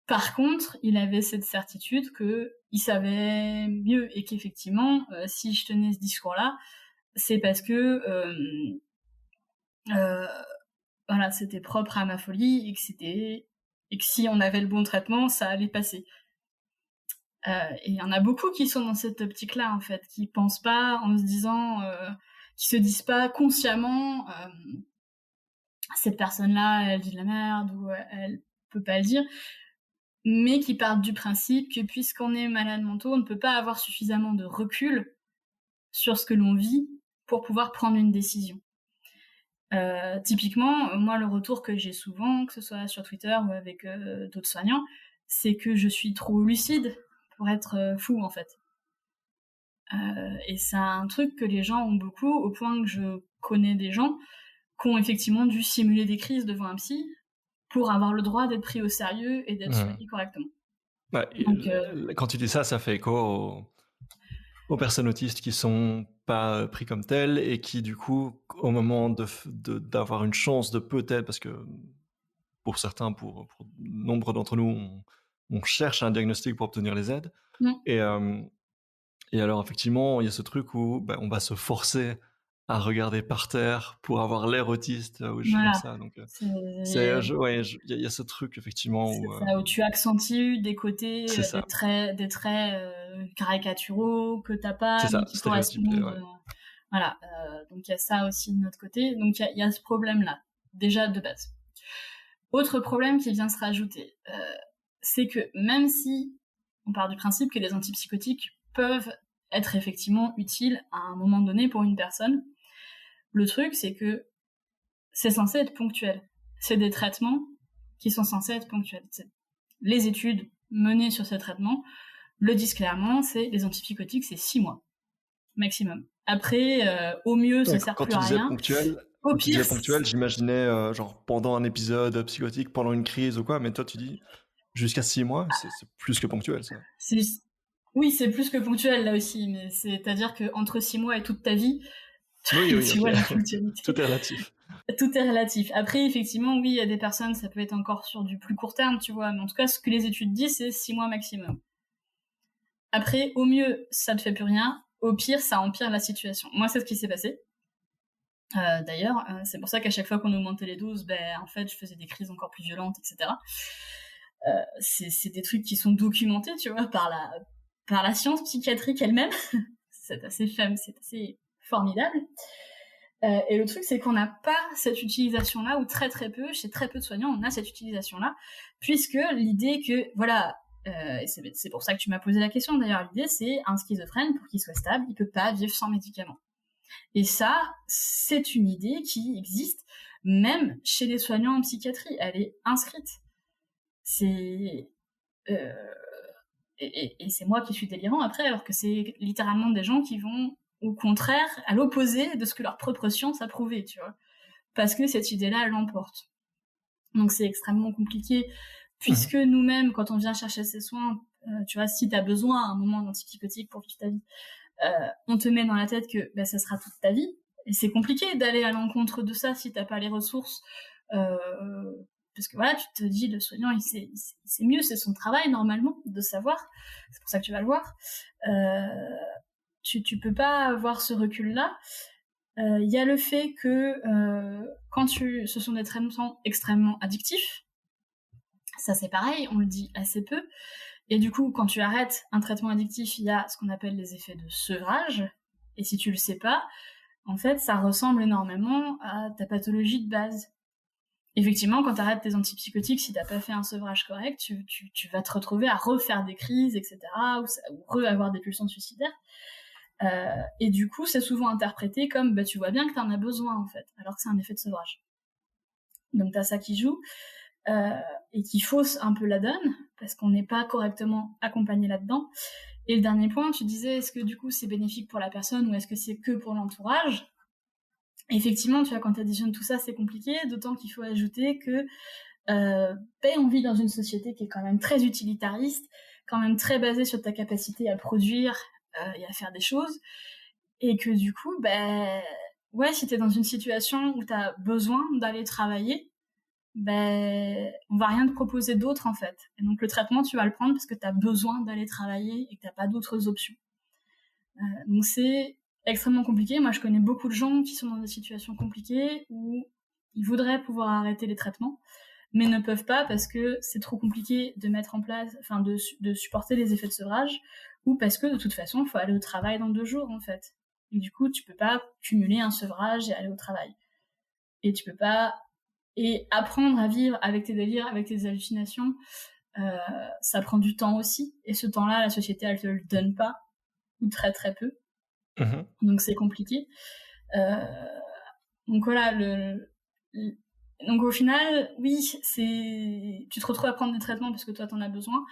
Par contre, il avait cette certitude qu'il savait mieux et qu'effectivement, si je tenais ce discours-là, c'est parce que voilà, c'était propre à ma folie et que si on avait le bon traitement, ça allait passer. Et il y en a beaucoup qui sont dans cette optique-là, en fait, qui pensent pas en se disant, qui se disent pas consciemment, cette personne-là, elle dit de la merde ou elle peut pas le dire, mais qui partent du principe que puisqu'on est malade mentaux, on ne peut pas avoir suffisamment de recul sur ce que l'on vit pour pouvoir prendre une décision. Typiquement, moi, le retour que j'ai souvent, que ce soit sur Twitter ou avec d'autres soignants, c'est que je suis trop lucide pour être fou, en fait. Et c'est un truc que les gens ont beaucoup, au point que je connais des gens qui ont effectivement dû simuler des crises devant un psy pour avoir le droit d'être pris au sérieux et d'être soigné correctement. Ouais, donc, quand tu dis ça, ça fait écho aux personnes autistes qui sont pas pris comme telles et qui, du coup, au moment d'avoir une chance de peut-être, parce que pour certains, pour nombre d'entre nous, on cherche un diagnostic pour obtenir les aides. Et alors, effectivement, il y a ce truc où on va se forcer à regarder par terre pour avoir l'air autiste ou juste comme ça. Donc, il y a ce truc, effectivement. Où tu accentues des côtés, des traits caricaturaux que t'as pas, mais qui correspondent. Voilà. Donc, il y a ça aussi de notre côté. Donc, il y a ce problème-là, déjà de base. Autre problème qui vient se rajouter, c'est que même si on part du principe que les antipsychotiques peuvent être effectivement utiles à un moment donné pour une personne, le truc, c'est que c'est censé être ponctuel. C'est des traitements qui sont censés être ponctuels. Les études menées sur ces traitements le disent clairement, c'est les antipsychotiques, c'est 6 mois maximum. Après, au mieux, ça sert plus à rien. Ponctuel, au pire, ponctuel, j'imaginais genre pendant un épisode psychotique, pendant une crise ou quoi, mais toi tu dis jusqu'à 6 mois, c'est plus que ponctuel, ça. Oui, c'est plus que ponctuel là aussi, mais c'est-à-dire qu'entre 6 mois et toute ta vie, oui, tu vois la ponctualité. Tout est relatif. Tout est relatif. Après, effectivement, oui, il y a des personnes, ça peut être encore sur du plus court terme, tu vois, mais en tout cas, ce que les études disent, c'est 6 mois maximum. Après, au mieux, ça ne fait plus rien. Au pire, ça empire la situation. Moi, c'est ce qui s'est passé. D'ailleurs, c'est pour ça qu'à chaque fois qu'on augmentait les doses, en fait, je faisais des crises encore plus violentes, etc. C'est des trucs qui sont documentés, tu vois, par par la science psychiatrique elle-même. C'est assez formidable. Et le truc, c'est qu'on n'a pas cette utilisation-là, ou très très peu, chez très peu de soignants, on a cette utilisation-là, puisque l'idée que, voilà, et c'est pour ça que tu m'as posé la question d'ailleurs, l'idée c'est un schizophrène, pour qu'il soit stable, il peut pas vivre sans médicaments. Et ça, c'est une idée qui existe même chez les soignants en psychiatrie, elle est inscrite. Et c'est moi qui suis délirant après, alors que c'est littéralement des gens qui vont au contraire, à l'opposé de ce que leur propre science a prouvé, tu vois. Parce que cette idée-là, elle l'emporte. Donc c'est extrêmement compliqué, puisque nous-mêmes, quand on vient chercher ces soins, tu vois, si t'as besoin à un moment d'antipsychotique pour vivre ta vie, on te met dans la tête que ça sera toute ta vie, et c'est compliqué d'aller à l'encontre de ça si t'as pas les ressources, parce que voilà, tu te dis, le soignant, il sait mieux, c'est son travail normalement de savoir, c'est pour ça que tu vas le voir. Tu peux pas avoir ce recul-là. Il y a le fait que ce sont des traitements extrêmement addictifs. Ça, c'est pareil, on le dit assez peu. Et du coup, quand tu arrêtes un traitement addictif, il y a ce qu'on appelle les effets de sevrage. Et si tu le sais pas, en fait, ça ressemble énormément à ta pathologie de base. Effectivement, quand tu arrêtes tes antipsychotiques, si t'as pas fait un sevrage correct, tu vas te retrouver à refaire des crises, etc., ou avoir des pulsions suicidaires. Et du coup, c'est souvent interprété comme tu vois bien que t'en as besoin en fait, alors que c'est un effet de sevrage. Donc t'as ça qui joue et qui fausse un peu la donne parce qu'on n'est pas correctement accompagné là-dedans. Et le dernier point, tu disais, est-ce que du coup c'est bénéfique pour la personne ou est-ce que c'est que pour l'entourage ? Effectivement, tu vois, quand tu additionnes tout ça, c'est compliqué, d'autant qu'il faut ajouter que on vit dans une société qui est quand même très utilitariste, quand même très basée sur ta capacité à produire et à faire des choses, et que du coup, si t'es dans une situation où t'as besoin d'aller travailler, on va rien te proposer d'autre en fait. Et donc le traitement, tu vas le prendre parce que t'as besoin d'aller travailler et que t'as pas d'autres options. Donc c'est extrêmement compliqué. Moi, je connais beaucoup de gens qui sont dans des situations compliquées où ils voudraient pouvoir arrêter les traitements, mais ne peuvent pas parce que c'est trop compliqué de mettre en place, de supporter les effets de sevrage, ou parce que de toute façon, il faut aller au travail dans 2 jours en fait. Et du coup, tu peux pas cumuler un sevrage et aller au travail. Et tu peux pas apprendre à vivre avec tes délires, avec tes hallucinations, ça prend du temps aussi. Et ce temps-là, la société, elle te le donne pas, ou très très peu. Donc c'est compliqué. Donc voilà, donc au final, oui, tu te retrouves à prendre des traitements parce que toi t'en as besoin.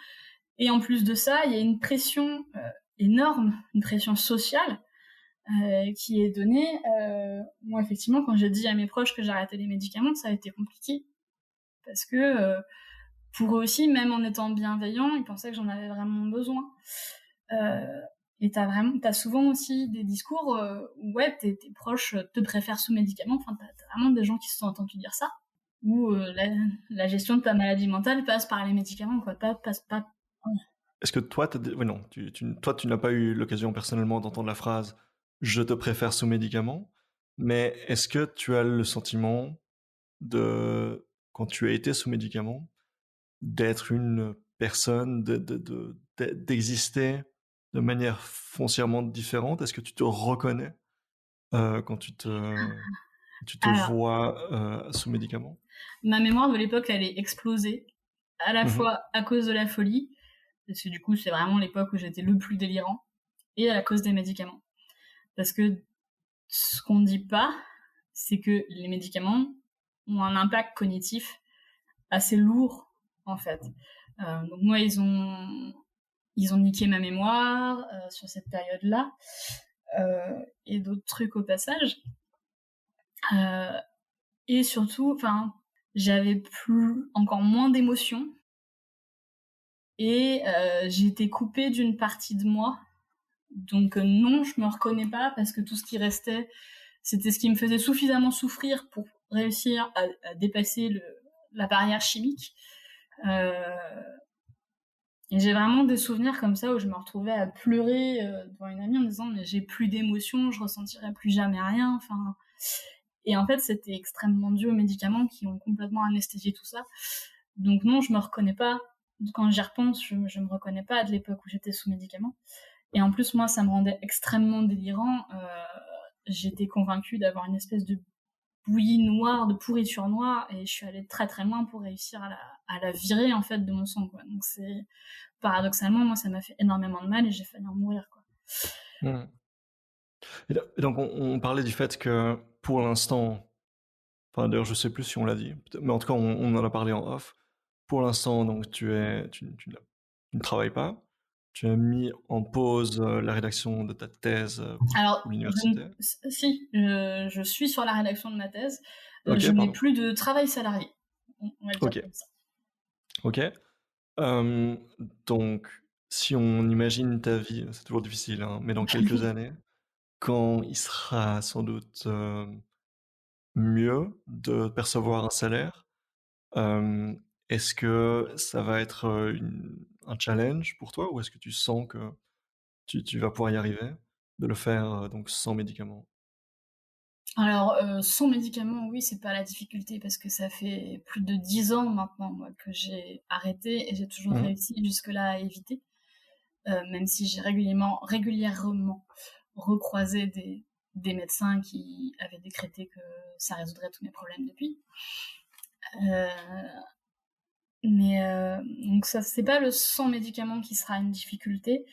Et en plus de ça, il y a une pression énorme, une pression sociale qui est donnée. Moi, effectivement, quand j'ai dit à mes proches que j'arrêtais les médicaments, ça a été compliqué. Parce que pour eux aussi, même en étant bienveillants, ils pensaient que j'en avais vraiment besoin. Et t'as souvent aussi des discours où tes proches te préfèrent sous médicaments. Enfin, t'as vraiment des gens qui se sont entendus dire ça. Où la gestion de ta maladie mentale passe par les médicaments, quoi. Passe pas. Est-ce que toi, toi, tu n'as pas eu l'occasion personnellement d'entendre la phrase « je te préfère sous médicaments », mais est-ce que tu as le sentiment quand tu as été sous médicaments, d'être une personne, d'exister de manière foncièrement différente? Est-ce que tu te reconnais quand tu te vois sous médicaments? Ma mémoire de l'époque, elle est explosée, à la fois à cause de la folie, parce que du coup, c'est vraiment l'époque où j'étais le plus délirant, et à cause des médicaments. Parce que ce qu'on dit pas, c'est que les médicaments ont un impact cognitif assez lourd, en fait. Donc moi, ils ont niqué ma mémoire sur cette période-là, et d'autres trucs au passage. Et surtout, j'avais encore moins d'émotions, et j'étais coupée d'une partie de moi. Donc non, je me reconnais pas parce que tout ce qui restait, c'était ce qui me faisait suffisamment souffrir pour réussir à dépasser la barrière chimique. Et j'ai vraiment des souvenirs comme ça où je me retrouvais à pleurer devant une amie en disant mais j'ai plus d'émotions, je ressentirai plus jamais rien. Et en fait, c'était extrêmement dû aux médicaments qui ont complètement anesthésié tout ça. Donc non, je me reconnais pas quand j'y repense, je me reconnais pas de l'époque où j'étais sous médicaments. Et en plus, moi, ça me rendait extrêmement délirant. J'étais convaincue d'avoir une espèce de bouillie noire, de pourriture noire, et je suis allée très très loin pour réussir à la virer en fait de mon sang, quoi. Donc c'est paradoxalement, moi, ça m'a fait énormément de mal et j'ai failli en mourir, quoi. Mhm. Et donc, on parlait du fait que pour l'instant, enfin d'ailleurs, je sais plus si on l'a dit, mais en tout cas, on en a parlé en off. Pour l'instant, donc, tu ne travailles pas. Tu as mis en pause la rédaction de ta thèse Alors, pour l'université. si, je suis sur la rédaction de ma thèse. Ok, Je n'ai pardon. plus de travail salarié. On va le dire Ok, comme ça. ok. Euh, donc, si on imagine ta vie, c'est toujours difficile, hein, mais dans quelques années, quand il sera sans doute mieux de percevoir un salaire, euh, est-ce que ça va être un challenge pour toi ou est-ce que tu sens que tu vas pouvoir y arriver de le faire donc sans médicaments? Alors, sans médicaments, oui, c'est pas la difficulté parce que ça fait plus de 10 ans maintenant, moi, que j'ai arrêté et j'ai toujours Mhm. réussi jusque-là à éviter. Même si j'ai régulièrement recroisé des médecins qui avaient décrété que ça résoudrait tous mes problèmes depuis. Euh, donc ça, c'est pas le sans médicaments qui sera une difficulté.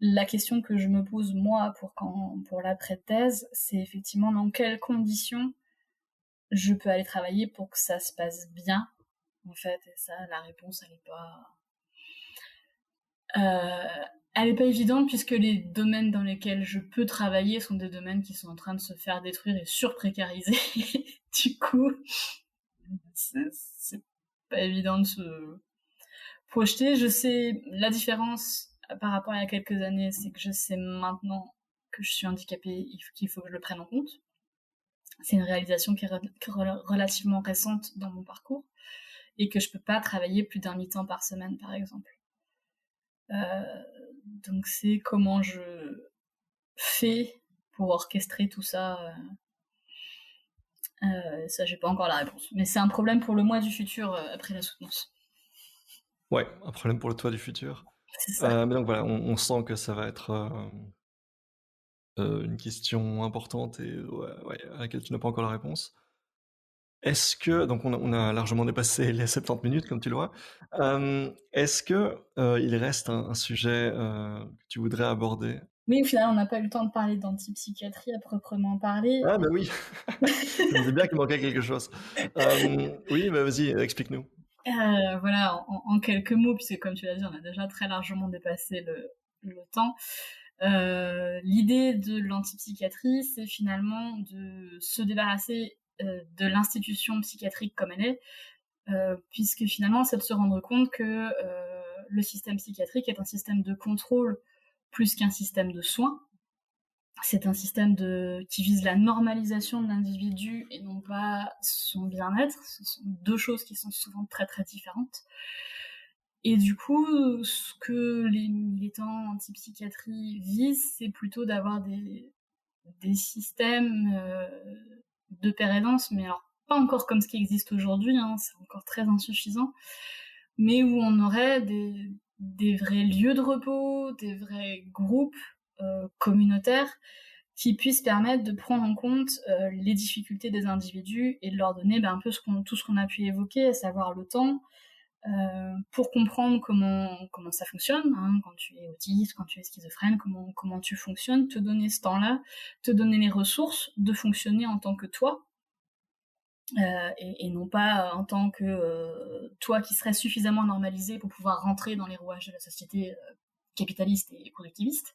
La question que je me pose moi pour l'après-thèse, c'est effectivement dans quelles conditions je peux aller travailler pour que ça se passe bien, en fait. Et ça, la réponse, elle est pas évidente puisque les domaines dans lesquels je peux travailler sont des domaines qui sont en train de se faire détruire et surprécariser. Du coup, c'est pas évident de se projeter. Je sais la différence par rapport à il y a quelques années, c'est que je sais maintenant que je suis handicapée, qu'il faut que je le prenne en compte. C'est une réalisation qui est relativement récente dans mon parcours et que je peux pas travailler plus d'un mi-temps par semaine, par exemple. Euh, donc c'est comment je fais pour orchestrer tout ça. Ça, j'ai pas encore la réponse. Mais c'est un problème pour le mois du futur après la soutenance. Ouais, un problème pour le toit du futur. C'est ça. Mais donc voilà, on sent que ça va être une question importante et ouais, à laquelle tu n'as pas encore la réponse. Est-ce que, donc on a largement dépassé les 70 minutes, comme tu le vois. Est-ce que il reste un sujet que tu voudrais aborder? Oui, au final, on n'a pas eu le temps de parler d'antipsychiatrie à proprement parler. Ah, bah oui, je me disais bien qu'il manquait quelque chose. Oui, bah vas-y, explique-nous. Voilà, en quelques mots, puisque comme tu l'as dit, on a déjà très largement dépassé le temps. L'idée de l'antipsychiatrie, c'est finalement de se débarrasser de l'institution psychiatrique comme elle est, puisque finalement, c'est de se rendre compte que le système psychiatrique est un système de contrôle plus qu'un système de soins. C'est un système qui vise la normalisation de l'individu et non pas son bien-être. Ce sont deux choses qui sont souvent très très différentes. Et du coup, ce que les militants anti-psychiatrie visent, c'est plutôt d'avoir des systèmes de paix et danse, mais alors pas encore comme ce qui existe aujourd'hui, hein, c'est encore très insuffisant, mais où on aurait des vrais lieux de repos, des vrais groupes communautaires qui puissent permettre de prendre en compte les difficultés des individus et de leur donner un peu tout ce qu'on a pu évoquer, à savoir le temps, pour comprendre comment ça fonctionne, hein, quand tu es autiste, quand tu es schizophrène, comment tu fonctionnes, te donner ce temps-là, te donner les ressources de fonctionner en tant que toi, et non pas en tant que toi qui serais suffisamment normalisé pour pouvoir rentrer dans les rouages de la société capitaliste et productiviste.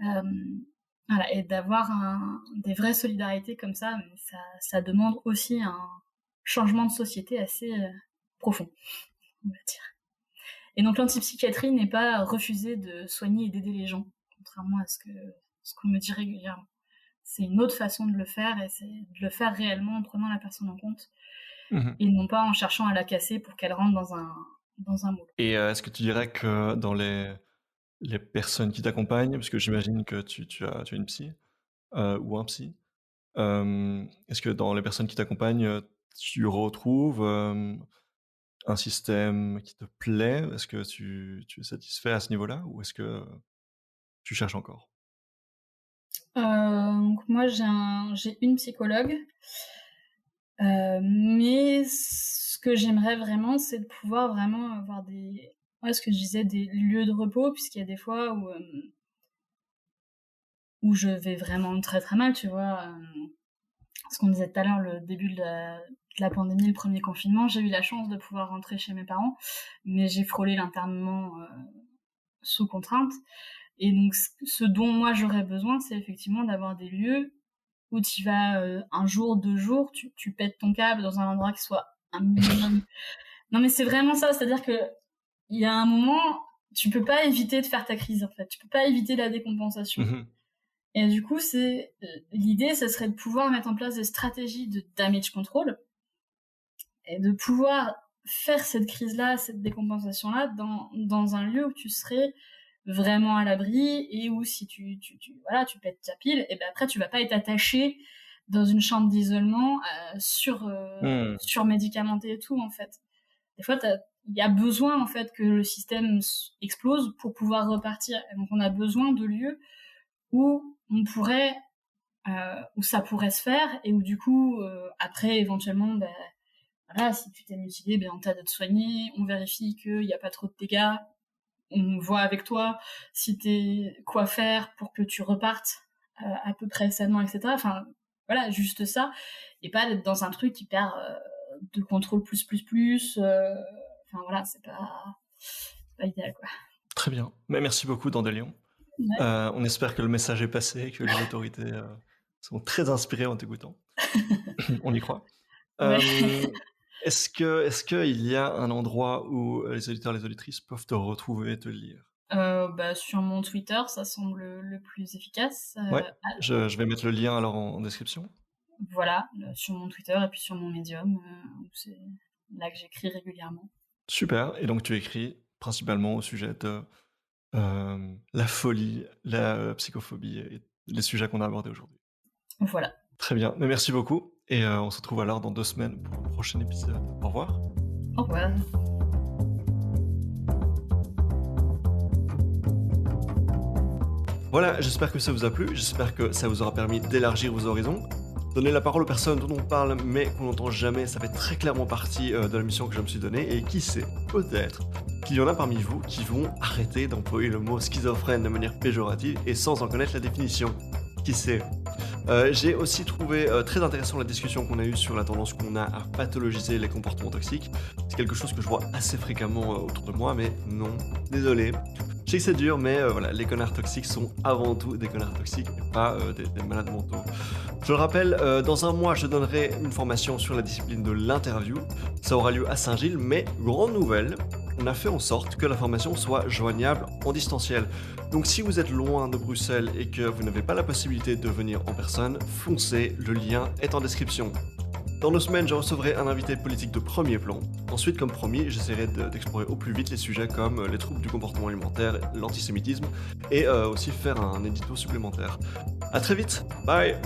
Euh, voilà, et d'avoir des vraies solidarités comme ça, mais ça demande aussi un changement de société assez profond, on va dire. Et donc l'antipsychiatrie n'est pas refuser de soigner et d'aider les gens, contrairement à ce qu'on me dit régulièrement. C'est une autre façon de le faire, et c'est de le faire réellement en prenant la personne en compte, Mhm. et non pas en cherchant à la casser pour qu'elle rentre dans un moule. Et est-ce que tu dirais que dans les personnes qui t'accompagnent, parce que j'imagine que tu as une psy ou un psy, est-ce que dans les personnes qui t'accompagnent, tu retrouves un système qui te plaît? Est-ce que tu es satisfait à ce niveau-là ou est-ce que tu cherches encore? Donc moi j'ai une psychologue, mais ce que j'aimerais vraiment, c'est de pouvoir vraiment avoir ce que je disais, des lieux de repos, puisqu'il y a des fois où je vais vraiment très, très mal, tu vois? Ce qu'on disait tout à l'heure, le début de la pandémie, le premier confinement, j'ai eu la chance de pouvoir rentrer chez mes parents, mais j'ai frôlé l'internement, sous contrainte. Et donc ce dont moi j'aurais besoin, c'est effectivement d'avoir des lieux où tu vas un jour, 2 jours, tu pètes ton câble dans un endroit qui soit un minimum. Non mais c'est vraiment ça, c'est-à-dire que il y a un moment, tu peux pas éviter de faire ta crise en fait, tu peux pas éviter la décompensation. Mmh. Et du coup, l'idée, ce serait de pouvoir mettre en place des stratégies de damage control et de pouvoir faire cette crise-là, cette décompensation-là dans un lieu où tu serais vraiment à l'abri et où si tu pètes ta pile, et ben après tu vas pas être attaché dans une chambre d'isolement Mmh. surmédicamenté et tout en fait. Des fois il y a besoin en fait que le système explose pour pouvoir repartir. Et donc on a besoin de lieux où on pourrait où ça pourrait se faire et où du coup après éventuellement voilà, si tu t'es mutilé, on t'aide à te soigner, on vérifie qu'il n'y a pas trop de dégâts, on voit avec toi quoi faire pour que tu repartes à peu près sainement, etc. Enfin, voilà, juste ça. Et pas d'être dans un truc qui perd de contrôle plus. Enfin, voilà, c'est pas idéal, quoi. Très bien. Mais merci beaucoup, Dandelion. Ouais. On espère que le message est passé et que les autorités, sont très inspirées en t'écoutant. On y croit. Ouais. Est-ce qu'il y a un endroit où les auditeurs et les auditrices peuvent te retrouver et te lire? Sur mon Twitter, ça semble le plus efficace. Ouais, je vais mettre le lien alors en description. Voilà, sur mon Twitter et puis sur mon Medium, où c'est là que j'écris régulièrement. Super. Et donc tu écris principalement au sujet de la folie, la psychophobie et les sujets qu'on a abordés aujourd'hui. Voilà. Très bien. Mais merci beaucoup et on se retrouve alors dans 2 semaines pour un prochain épisode. Au revoir. Au revoir. Voilà, j'espère que ça vous a plu, j'espère que ça vous aura permis d'élargir vos horizons. Donner la parole aux personnes dont on parle mais qu'on n'entend jamais, ça fait très clairement partie de la mission que je me suis donnée. Et qui sait, peut-être qu'il y en a parmi vous qui vont arrêter d'employer le mot schizophrène de manière péjorative et sans en connaître la définition. Qui sait. J'ai aussi trouvé très intéressant la discussion qu'on a eue sur la tendance qu'on a à pathologiser les comportements toxiques. C'est quelque chose que je vois assez fréquemment autour de moi, mais non, désolé. Je sais que c'est dur, mais voilà, les connards toxiques sont avant tout des connards toxiques et pas des malades mentaux. Je le rappelle, dans un mois, je donnerai une formation sur la discipline de l'interview. Ça aura lieu à Saint-Gilles, mais grande nouvelle, on a fait en sorte que la formation soit joignable en distanciel. Donc si vous êtes loin de Bruxelles et que vous n'avez pas la possibilité de venir en personne, foncez, le lien est en description. Dans 2 semaines, je recevrai un invité politique de premier plan. Ensuite, comme promis, j'essaierai d'explorer au plus vite les sujets comme les troubles du comportement alimentaire, l'antisémitisme et aussi faire un édito supplémentaire. A très vite, bye!